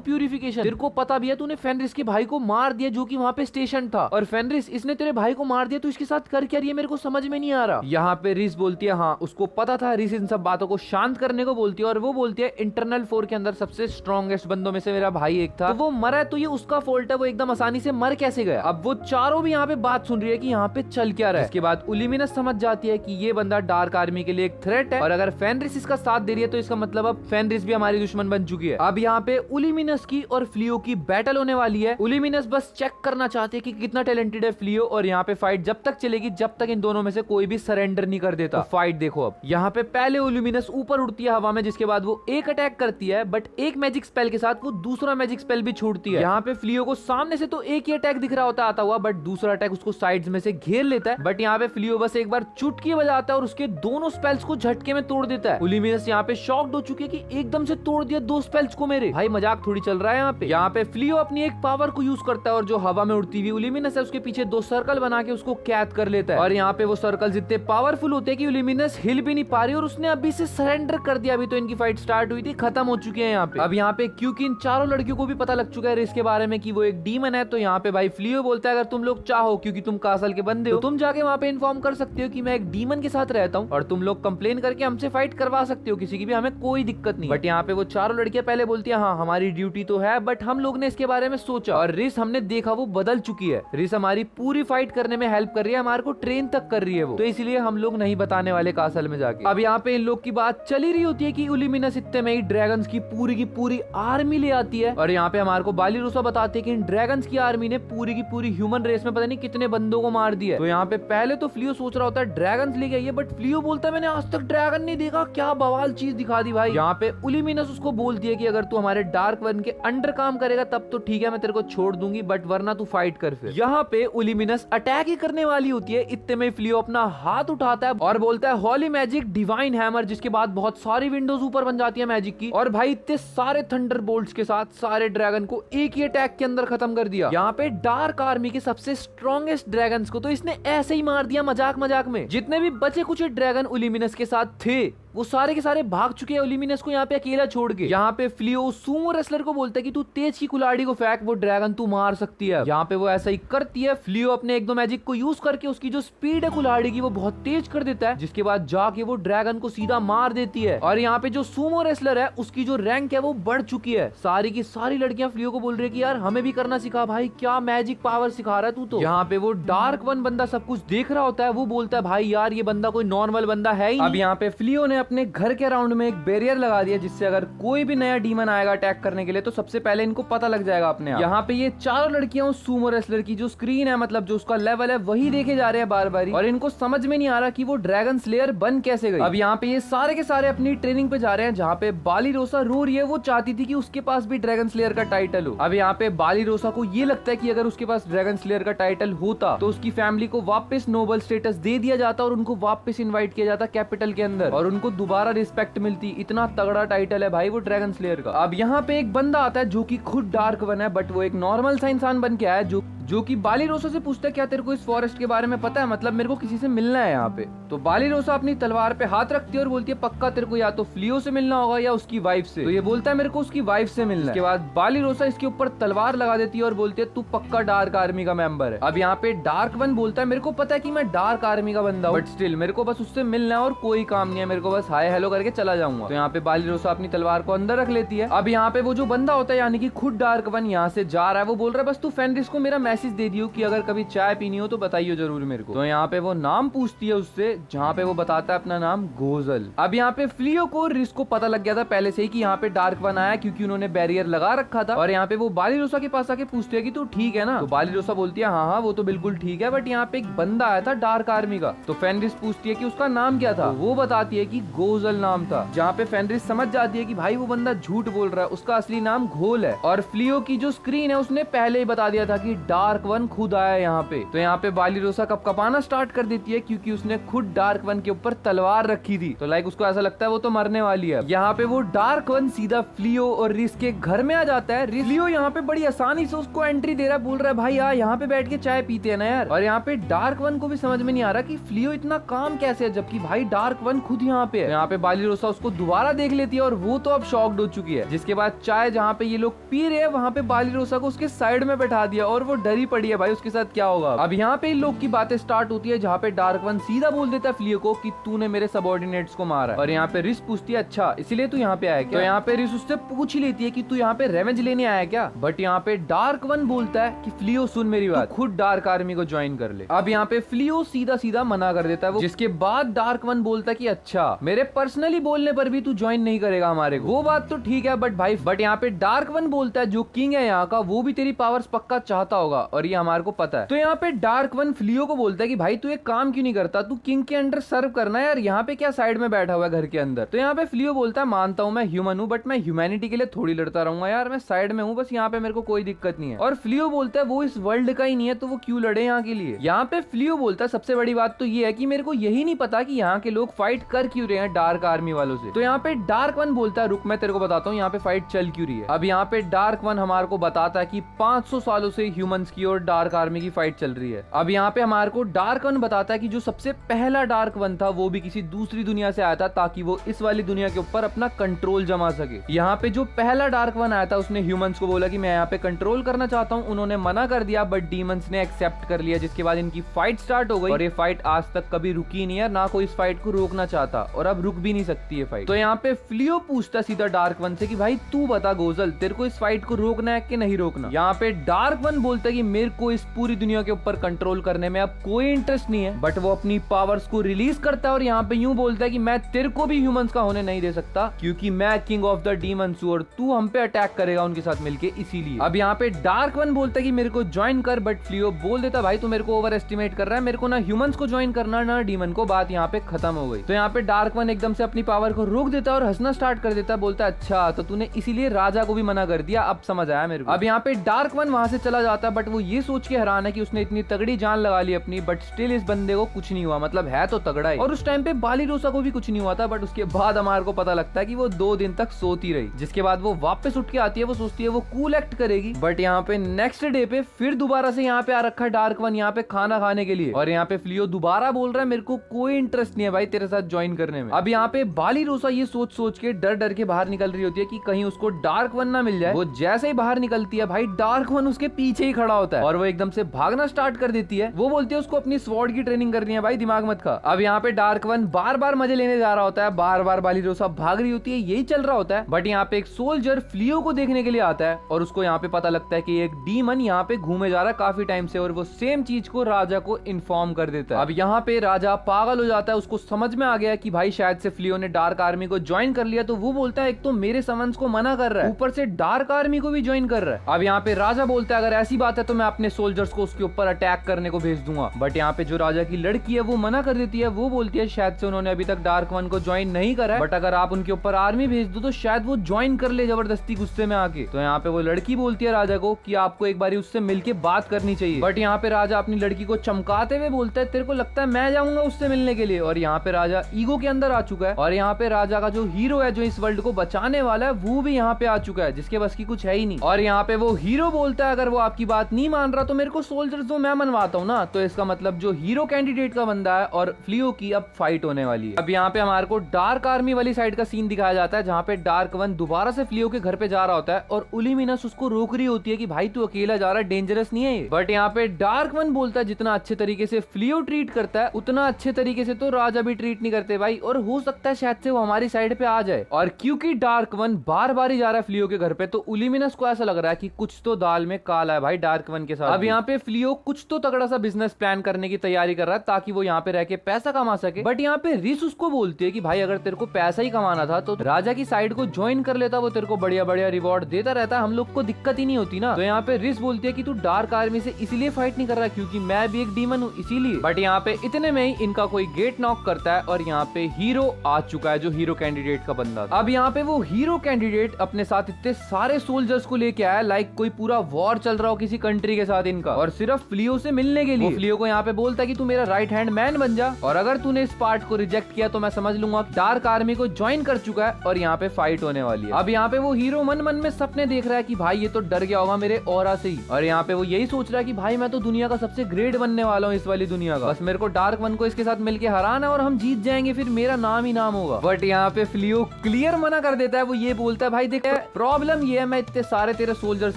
प्यूरिफिकेशन, तेरे को पता भी है तूने फेनरिस के भाई को मार दिया जो कि वहाँ पे स्टेशन था, और फेनरिस इसने तेरे भाई को मार दिया, तो इसके साथ कर क्या रही है मेरे को समझ में नहीं आ रहा। यहाँ पे रिस बोलती है हाँ उसको पता था, रिस इन सब बातों को शांत करने को बोलती है और वो बोलती है इंटरनल 4 के अंदर सबसे स्ट्रॉन्गेस्ट बंदों में से मेरा भाई एक था, तो वो मरा है तो ये उसका फॉल्ट है, वो एकदम आसानी से मर कैसे गया। अब वो चारों भी यहाँ पे बात सुन रही है कि यहाँ पे चल क्या रहा है। इसके बाद ओल्यूमिनस समझ जाती है कि ये बंदा डार्क आर्मी के लिए एक थ्रेट है और अगर फेनरिस इसका साथ दे रही है तो इसका मतलब अब फेनरिस भी हमारी दुश्मन बन चुकी है। अब यहाँ पे ओल्यूमिनस की और फ्लियो की बैटल होने वाली है। ओल्यूमिनस बस चेक करना चाहते हैं कि कितना टैलेंटेड है फ्लियो, और यहाँ पे फाइट जब तक चलेगी जब तक इन दोनों में से कोई भी सरेंडर नहीं कर देता। तो फाइट देखो अब यहाँ पे पहले ओल्यूमिनस ऊपर उड़ती है हवा में, जिसके बाद वो एक अटैक करती है बट एक मैजिक स्पेल के साथ वो दूसरा मैजिक स्पेल भी छोड़ती है। यहाँ पे फ्लियो को सामने से तो एक ही अटैक दिख रहा होता आता हुआ, बट दूसरा अटैक उसको साइड्स में से घेर लेता है। बट यहाँ पे फ्लियो बस एक बार चुटकी बजाता है और उसके दोनों स्पेल्स को झटके में तोड़ देता है। ओल्यूमिनस यहाँ पे शॉक्ड हो चुकी है कि एकदम से तोड़ दिया 2 स्पेल्स को मेरे भाई, मजाक थोड़ी चल रहा है यहाँ पे। यहाँ पे फ्लियो अपनी एक पावर को यूज करता है और जो हवा में उड़ती हुई ओल्यूमिनस है उसके पीछे 2 सर्कल बना के उसको कैद कर लेता है, और यहाँ पे वो सर्कल इतने पावरफुल होते हैं कि ओल्यूमिनस हिल भी नहीं पा रही और उसने अभी से सरेंडर कर दिया। अभी तो इनकी फाइट स्टार्ट हुई थी, खत्म हो चुकी है यहाँ पे। अब यहाँ पे क्योंकि इन चारों लड़कियों को भी पता लग चुका है इसके बारे में कि वो एक डीमन है, तो यहाँ पे भाई फ्लियो बोलता है अगर तुम लोग चाहो, क्योंकि तुम कासल के बंदे हो, तो तुम जाके वहाँ पे इन्फॉर्म कर सकते हो कि मैं एक डीमन के साथ रहता हूँ और तुम लोग कंप्लेन करके हमसे फाइट करवा सकते हो किसी की भी, हमें कोई दिक्कत नहीं। बट यहाँ पे वो चारों लड़कियां पहले बोलती है हाँ हमारी ड्यूटी तो है, बट हम लोग ने इसके बारे में सोचा और रिस हमने देखा वो बदल चुकी है। रिस हमारी पूरी फाइट करने में हेल्प कर रही है, हमारे को ट्रेन तक कर रही है वो, तो इसलिए हम लोग नहीं बताने वाले कासल में जाके। अब यहाँ पे इन लोग की बात चली रही होती है कि ओल्यूमिनस इतने में ही ड्रैगन्स की पूरी आर्मी ले आती है, और यहाँ पे हमारे को बालिरोसा बताते हैं कि इन ड्रैगन्स की आर्मी ने पूरी की पूरी ह्यूमन रेस में पता नहीं कितने बंदों को मार दिया। तो यहाँ पे पहले तो फ्लियो सोच रहा होता है ड्रैगन्स लेके आइए, बट फ्लियो बोलता है मैंने आज तक ड्रैगन नहीं देखा, क्या बवाल चीज दिखा दी भाई। यहाँ पे ओल्यूमिनस उसको बोलती है कि अगर तू हमारे डार्क वन के अंडर काम करेगा तब तो ठीक है, मैं तेरे को छोड़ दूंगी, बट वरना तू फाइट कर। फिर यहाँ पे ओल्यूमिनस अटैक ही करने वाली होती है, इतने में फ्लियो अपना हाथ उठाता है और बोलता है हॉली मैजिक डिवाइन हैमर, जिसके बाद बहुत सारी विंडोज ऊपर बन जाती है मैजिक की, और भाई इतने सारे थंडर बोल्ट्स के साथ सारे ड्रैगन को एक ही अटैक के अंदर खत्म कर दिया। यहाँ पे डार्क आर्मी के सबसे स्ट्रॉन्गेस्ट ड्रैगन्स को तो इसने ऐसे ही मार दिया मजाक मजाक में। जितने भी बचे कुछ ड्रैगन ओल्यूमिनस के साथ थे वो सारे के सारे भाग चुके हैं ओल्यूमिनस को यहाँ पे अकेला छोड़ के। यहाँ पे फ्लियो सूमो रेसलर को बोलता है कि तू तेज की कुल्हाड़ी को फेंक, वो ड्रैगन तू मार सकती है। यहाँ पे वो ऐसा ही करती है। फ्लियो अपने एक दो मैजिक को यूज करके उसकी जो स्पीड है कुल्हाड़ी की वो बहुत तेज कर देता है, जिसके बाद जाके वो ड्रैगन को सीधा मार देती है। और यहाँ पे जो सूमो रेसलर है उसकी जो रैंक है वो बढ़ चुकी है। सारी की सारी लड़कियां फ्लियो को बोल रही है कि यार हमें भी करना सिखा भाई, क्या मैजिक पावर सिखा रहा है तू तो। यहाँ पे वो डार्क वन बंदा सब कुछ देख रहा होता है, वो बोलता है भाई यार ये बंदा कोई नॉर्मल बंदा है ही। अब यहाँ पे फ्लियो ने अपने घर के अराउंड में एक बैरियर लगा दिया, जिससे अगर कोई भी नया डीमन आएगा अटैक करने के लिए तो सबसे पहले इनको पता लग जाएगा अपने आप। यहाँ पे ये चारों लड़कियां उस सूमो रेसलर की जो स्क्रीन है, मतलब जो उसका लेवल है वही देखे जा रहे हैं बार बार, और इनको समझ में नहीं आ रहा कि वो ड्रैगन स्लेयर बन कैसे गई। अब यहाँ पे ये सारे के सारे अपनी ट्रेनिंग पे जा रहे हैं, जहाँ पे बालिरोसा रो रही है, वो चाहती थी कि उसके पास भी ड्रैगन स्लेयर का टाइटल हो। अब यहाँ पे बालिरोसा को ये लगता है कि अगर उसके पास ड्रैगन स्लेयर का टाइटल होता तो उसकी फैमिली को वापस नोबल स्टेटस दे दिया जाता और उनको वापस इनवाइट किया जाता कैपिटल के अंदर, और उनको दोबारा रिस्पेक्ट मिलती। इतना तगड़ा टाइटल है भाई वो ड्रैगन स्लेयर का। अब यहाँ पे एक बंदा आता है जो कि खुद डार्क वन है, बट वो एक नॉर्मल सा इंसान बन के आया, जो कि बालिरोसा से पूछता है क्या तेरे को इस फॉरेस्ट के बारे में पता है, मतलब मेरे को किसी से मिलना है यहाँ पे। तो बालिरोसा अपनी तलवार पे हाथ रखती है और बोलती है पक्का तेरे को या तो फ्लियो से मिलना होगा या उसकी वाइफ से। तो ये बोलता है मेरे को उसकी वाइफ से मिलना है। इसके बाद बालिरोसा इसके ऊपर तलवार लगा देती है और बोलती है तू पक्का डार्क आर्मी का मेंबर है। अब यहाँ पे डार्क वन बोलता है मेरे को पता है कि मैं डार्क आर्मी का बंदा हूँ, बट स्टिल मेरे को बस उससे मिलना है और कोई काम नहीं है, मेरे को बस हाय हेलो करके चला जाऊंगा। तो यहाँ पे बालिरोसा अपनी तलवार को अंदर रख लेती है। अब यहाँ पे वो जो बंदा होता है यानी कि खुद डार्क वन यहाँ से जा रहा है, वो बोल रहा है बस तू फेनरिस को मेरा मैसेज दे दियो कि अगर कभी चाय पीनी हो तो बताइए जरूर मेरे को। तो यहाँ पे वो नाम पूछती है उससे, जहाँ पे वो बताता है अपना नाम गोजल। अब यहाँ पे फ्लियो को रिस को पता लग गया था पहले से ही कि यहाँ पे डार्क वन आया, क्योंकि उन्होंने बैरियर लगा रखा था। और यहाँ पे वो बालिरोसा के पास आके पूछते हैं कि तू ठीक है ना। तो बालिरोसा बोलती है हाँ वो तो बिल्कुल ठीक है, बट यहाँ पे एक बंदा आया था डार्क आर्मी का। तो फेनरिस पूछती है कि उसका नाम क्या था, तो वो बताती है कि गोजल नाम था, जहाँ पे फेनरिस समझ जाती है कि भाई वो बंदा झूठ बोल रहा है, उसका असली नाम घोल है। और फ्लियो की जो स्क्रीन है उसने पहले ही बता दिया था कि डार्क डार्क वन खुद आया यहाँ पे। तो यहाँ पे बालीरोसा कपकपाना स्टार्ट कर देती है क्योंकि उसने खुद डार्क वन के ऊपर तलवार रखी थी। तो लाइक उसको ऐसा लगता है वो तो मरने वाली है। यहाँ पे वो डार्क वन सीधा फ्लियो और रिस के घर में आ जाता है। फ्लियो यहाँ पे बड़ी आसानी से उसको एंट्री दे रहा है, बोल रहा है भाई यार यहाँ पे बैठ के चाय पीते हैं ना यार। और यहाँ पे डार्क वन को भी समझ में नहीं आ रहा कि फ्लियो इतना काम कैसे है जबकि भाई डार्क वन खुद यहाँ पे है। यहाँ पे बालीरोसा उसको दोबारा देख लेती है और वो तो अब शॉक्ड हो चुकी है। जिसके बाद चाय जहाँ पे ये लोग पी रहे हैं वहाँ पे बालीरोसा को उसके साइड में बैठा दिया और वो डरी पड़ी है भाई उसके साथ क्या होगा। अब यहाँ पे इन लोग की बातें स्टार्ट होती है जहाँ पे डार्क वन सीधा बोल देता है फ्लियो को कि तूने मेरे सबऑर्डिनेट्स को मारा। और यहाँ पे रिस पूछती है अच्छा इसलिए तू यहाँ पे आया क्या। तो यहाँ पे रिस उससे पूछ ही लेती है कि तू यहाँ पे रेवेंज लेने आया क्या। बट यहाँ पे डार्क वन बोलता है कि फ्लियो सुन मेरी बात, खुद डार्क आर्मी को ज्वाइन कर ले। अब यहाँ पे फ्लियो सीधा सीधा मना कर देता है वो। जिसके बाद डार्क वन बोलता है कि अच्छा मेरे पर्सनली बोलने पर भी तू ज्वाइन नहीं करेगा हमारे को। वो बात तो ठीक है बट यहाँ पे डार्क वन बोलता है जो किंग है यहाँ का वो भी तेरी पावर्स पक्का चाहता होगा और ये हमारे को पता है। तो यहाँ पे डार्क वन फ्लियो को बोलता है कि भाई तू एक काम क्यों नहीं करता, तू किंग के अंडर सर्व करना यार, यहाँ पे क्या साइड में बैठा हुआ है घर के अंदर। तो यहाँ पे फ्लियो बोलता है मानता हूँ मैं ह्यूमन हूँ बट मैं ह्यूमैनिटी के लिए थोड़ी लड़ता रहूंगा यार, मैं साइड में हूँ बस, यहाँ पे मेरे को कोई दिक्कत नहीं है। और फ्लियो बोलता है वो इस वर्ल्ड का ही नहीं है तो वो क्यों लड़े यहाँ के लिए। यहाँ पे फ्लियो बोलता है सबसे बड़ी बात तो ये है कि मेरे को यही नहीं पता कि यहाँ के लोग फाइट कर क्यों रहे हैं डार्क आर्मी वालों से। तो यहाँ पे डार्क वन बोलता है रुक मैं तेरे को बताता हूँ यहाँ पे फाइट चल क्यों रही है। अब यहाँ पे डार्क वन हमारे को बताता है कि 500 सालों से ह्यूमंस की और डार्क आर्मी की फाइट चल रही है। अब यहाँ पे हमारे को डार्क वन बताता है कि जो सबसे पहला डार्क वन था वो भी किसी दूसरी दुनिया से आया था ताकि वो इस वाली दुनिया के ऊपर अपना कंट्रोल जमा सके। यहाँ पे जो पहला डार्क वन आया था उसने ह्यूमंस को बोला कि मैं यहाँ पे कंट्रोल करना चाहता हूँ, उन्होंने मना कर दिया बट डीमंस ने एक्सेप्ट कर लिया। जिसके बाद इनकी फाइट स्टार्ट हो गई और ये फाइट आज तक कभी रुकी नहीं है, ना कोई इस फाइट को रोकना चाहता और अब रुक भी नहीं सकती है फाइट। तो यहाँ पे फ्लियो पूछता सीधा डार्क वन से कि भाई तू बता गोजल तेरे को इस फाइट को रोकना है कि नहीं रोकना। यहाँ पे डार्क वन बोलता है कि मेरे को इस पूरी दुनिया के ऊपर कंट्रोल करने में अब कोई इंटरेस्ट नहीं है बट वो अपनी पावर्स को रिलीज करता है और यहाँ पे यूं बोलता है कि मैं तेरे को भी ह्यूमंस का होने नहीं दे सकता क्योंकि मैं किंग ऑफ द डीमंस हूं और तू हम पे अटैक करेगा उनके साथ मिलके, इसीलिए। अब यहाँ पे डार्क वन बोलता है कि मेरे को ज्वाइन कर बट फ्लियो बोल देता भाई तू मेरे को ओवर एस्टिमेट कर रहा है, मेरे को ना ह्यूमंस को ज्वाइन करना ना डीमन को। बात यहाँ पे खत्म हो गई। तो यहाँ पे डार्क वन एकदम से अपनी पावर को रोक देता है और हंसना स्टार्ट कर देता है, बोलता है अच्छा तो तूने इसीलिए राजा को भी मना कर दिया, अब समझ आया मेरे को। अब यहाँ पे डार्क वन वहां से चला जाता है बट वो ये सोच के हैरान है कि उसने इतनी तगड़ी जान लगा ली अपनी बट स्टिल इस बंदे को कुछ नहीं हुआ, मतलब है तो तगड़ा है। और उस टाइम पे बालीरोसा को भी कुछ नहीं हुआ था बट उसके बाद हमारे को पता लगता है कि वो 2 दिन तक सोती रही। जिसके बाद वो वापस उठ के आती है, वो सोचती है वो कूल एक्ट करेगी बट यहाँ पे नेक्स्ट डे पे फिर दोबारा से यहाँ पे आ रखा है डार्क वन यहाँ पे खाना खाने के लिए। और यहाँ पे फ्लियो दोबारा बोल रहा है मेरे को कोई इंटरेस्ट नहीं है भाई तेरे साथ ज्वाइन करने में। अब यहाँ पे बालीरोसा ये सोच सोच के डर डर के बाहर निकल रही होती है कि कहीं उसको डार्क वन ना मिल जाए। वो जैसे ही बाहर निकलती है भाई डार्क वन उसके पीछे ही खड़ा होता है और वो एकदम से भागना स्टार्ट कर देती है। वो बोलती है उसको अपनी स्वॉर्ड की ट्रेनिंग करनी है भाई, दिमाग मत खा। अब यहाँ पे डार्क वन बार बार मजे लेने जा रहा होता है, बार बार बालीरोसा भाग रही होती है, यही चल रहा होता है। बट यहाँ पे एक सोल्जर फ्लियो को देखने के लिए आता है और उसको यहाँ पे पता लगता है कि एक डीमन यहाँ पे घूमे जा रहा है काफी टाइम से और वो सेम चीज को राजा को इन्फॉर्म कर देता है। अब यहाँ पे राजा पागल हो जाता है, उसको समझ में आ गया कि भाई शायद से फ्लियो ने डार्क आर्मी को ज्वाइन कर लिया। तो वो बोलता है एक तो मेरे समन्स को मना कर रहा है, ऊपर से डार्क आर्मी को भी ज्वाइन कर रहा है। अब यहाँ पे राजा बोलता है अगर ऐसी बात है तो मैं अपने सोल्जर्स को उसके ऊपर अटैक करने को भेज दूंगा। बट यहाँ पे जो राजा की लड़की है वो मना कर देती है। वो बोलती है शायद से उन्होंने अभी तक डार्क वन को ज्वाइन नहीं करा है बट अगर आप उनके ऊपर आर्मी भेज दो तो शायद वो ज्वाइन कर ले जबरदस्ती गुस्से में आके। तो यहाँ पे वो लड़की बोलती है राजा को कि आपको एक बार उससे मिलके बात करनी चाहिए। बट यहाँ पे राजा अपनी लड़की को चमकाते हुए बोलता है तेरे को लगता है मैं जाऊंगा उससे मिलने के लिए। और यहाँ पे राजा ईगो के अंदर आ चुका है और यहाँ पे राजा का जो हीरो है जो इस वर्ल्ड को बचाने वाला है वो भी यहाँ पे आ चुका है जिसके बस की कुछ है ही नहीं। और यहाँ पे वो हीरो बोलता है अगर वो आपकी बात नहीं मान रहा तो मेरे को सोल्जर्स दो, मैं मनवाता हूँ ना। तो इसका मतलब जो हीरो कैंडिडेट का बंदा है और फ्लियो की अब फाइट होने वाली है। अब यहाँ पे हमारे को डार्क आर्मी वाली साइड का सीन दिखाया जाता है जहाँ पे डार्क वन दोबारा से फ्लियो के घर पे जा रहा होता है और उलिमिनस उसको रोक रही होती है कि भाई तू अकेला जा रहा है, डेंजरस नहीं है ये। बट यहाँ पे डार्क वन बोलता है जितना अच्छे तरीके से फ्लियो ट्रीट करता है उतना अच्छे तरीके से तो राजा भी ट्रीट नहीं करते भाई, और हो सकता है शायद से वो हमारी साइड पे आ जाए। और क्योंकि डार्क वन बार बार ही जा रहा है फ्लियो के घर पे तो उलिमिनस को ऐसा लग रहा है कि कुछ तो दाल में काला है भाई डार्क वन के साथ। अब यहाँ पे फ्लियो कुछ तो तगड़ा सा बिजनेस प्लान करने की तैयारी कर रहा है ताकि वो यहाँ पे रह के पैसा कमा सके। बट यहाँ पे रिस उसको बोलती है कि भाई अगर तेरे को पैसा ही कमाना था तो राजा की साइड को ज्वाइन कर लेता, वो तेरे को बढ़िया बढ़िया रिवॉर्ड देता रहता, हम लोग को दिक्कत ही नहीं होती ना। तो यहाँ पे रिस बोलती है कि तू डार्क आर्मी से इसीलिए फाइट नहीं कर रहा क्योंकि मैं भी एक डीमन हूँ इसीलिए। बट यहाँ पे इतने में ही इनका कोई गेट नॉक करता है और यहाँ पे हीरो आ चुका है जो हीरो कैंडिडेट का बंदा था। अब यहाँ पे वो हीरो कैंडिडेट अपने साथ इतने सारे सोल्जर्स को लेके आया लाइक कोई पूरा वॉर चल रहा हो किसी इन्फेंट्री के साथ इनका, और सिर्फ फ्लियो से मिलने के लिए। फ्लियो को यहाँ पे बोलता है कि तू मेरा राइट हैंड मैन बन जा, और अगर तूने इस पार्ट को रिजेक्ट किया तो मैं समझ लूंगा डार्क आर्मी को ज्वाइन कर चुका है और यहाँ पे फाइट होने वाली है। अब यहाँ पे वो हीरो मन मन में सपने देख रहा है कि भाई ये तो डर गया होगा मेरे ऑरा से ही, और यहाँ पे वो यही सोच रहा है कि भाई मैं तो दुनिया का सबसे ग्रेट बनने वाला हूँ इस वाली दुनिया का, बस मेरे को डार्क वन को इसके साथ मिलके हराना है और हम जीत जाएंगे, फिर मेरा नाम ही नाम होगा। बट यहाँ पे फ्लियो क्लियर मना कर देता है। वो ये बोलता है भाई देख प्रॉब्लम ये है, मैं इतने सारे तेरे सोल्जर्स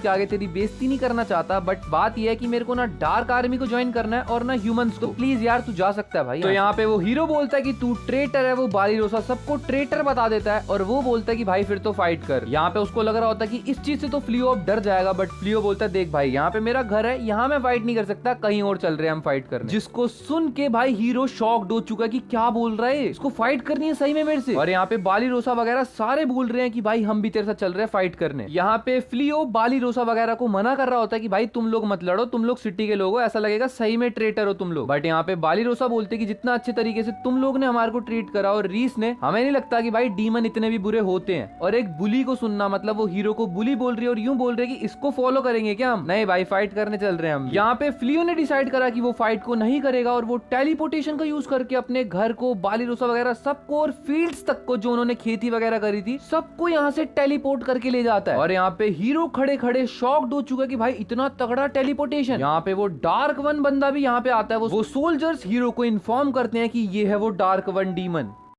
के आगे तेरी बेइज्जती नहीं करना चाहता, बट बात ये है कि मेरे को ना डार्क आर्मी को ज्वाइन करना है और ना ह्यूमंस को, तो प्लीज यार तू जा सकता है भाई। तो यहाँ पे वो हीरो बोलता है कि तू ट्रेटर है, वो बालीरोसा सबको ट्रेटर बता देता है, और वो बोलता है कि भाई फिर तो फाइट कर। यहाँ पे उसको लग रहा होता है कि इस चीज से तो फ्लियो अब डर जाएगा, बट फ्लियो बोलता है देख भाई यहाँ पे मेरा घर है, यहाँ मैं फाइट नहीं कर सकता, कहीं और चल रहे हैं हम फाइट करने। जिसको सुन के भाई हीरो शॉक्ड हो चुका है कि क्या बोल रहा है, इसको फाइट करनी है सही में मेरे से। और यहाँ पे बालीरोसा वगैरह सारे बोल रहे हैं कि भाई हम भी तेरे साथ चल रहे हैं फाइट करने। यहाँ पे फ्लियो बालीरोसा वगैरह को मना कर रहा होता है कि भाई तुम लोग मत लड़ो, तुम लोग सिटी के लोग हो, ऐसा लगेगा सही में ट्रेटर हो तुम लोग। बट यहाँ पे बालीरोसा बोलते कि जितना अच्छे तरीके से तुम लोग ने हमारे को ट्रीट करा और रीस ने, हमें नहीं लगता कि भाई डीमन इतने भी बुरे होते हैं। और एक बुली को सुनना, मतलब वो हीरो को बुली बोल रही है और यूं बोल रहे कि इसको फॉलो करेंगे क्या हम, नहीं भाई फाइट करने चल रहे हैं हम। यहाँ पे फ्लियो ने डिसाइड करा कि वो फाइट को नहीं करेगा और वो टेलीपोर्टेशन का यूज करके अपने घर को, बालीरोसा वगैरह सबको और फील्ड्स तक को जो उन्होंने खेती वगैरह करी थी सबको यहाँ से टेलीपोर्ट करके ले जाता है। और यहाँ पे हीरो खड़े खड़े शॉक्ड हो चुका है कि भाई इतना तगड़ा टेलीपोर्टेशन। यहाँ पे वो डार्क वन बंदा भी यहाँ पे आता है, वो सोल्जर्स हीरो को इन्फॉर्म करते हैं कि ये है वो डार्क वन डीमन।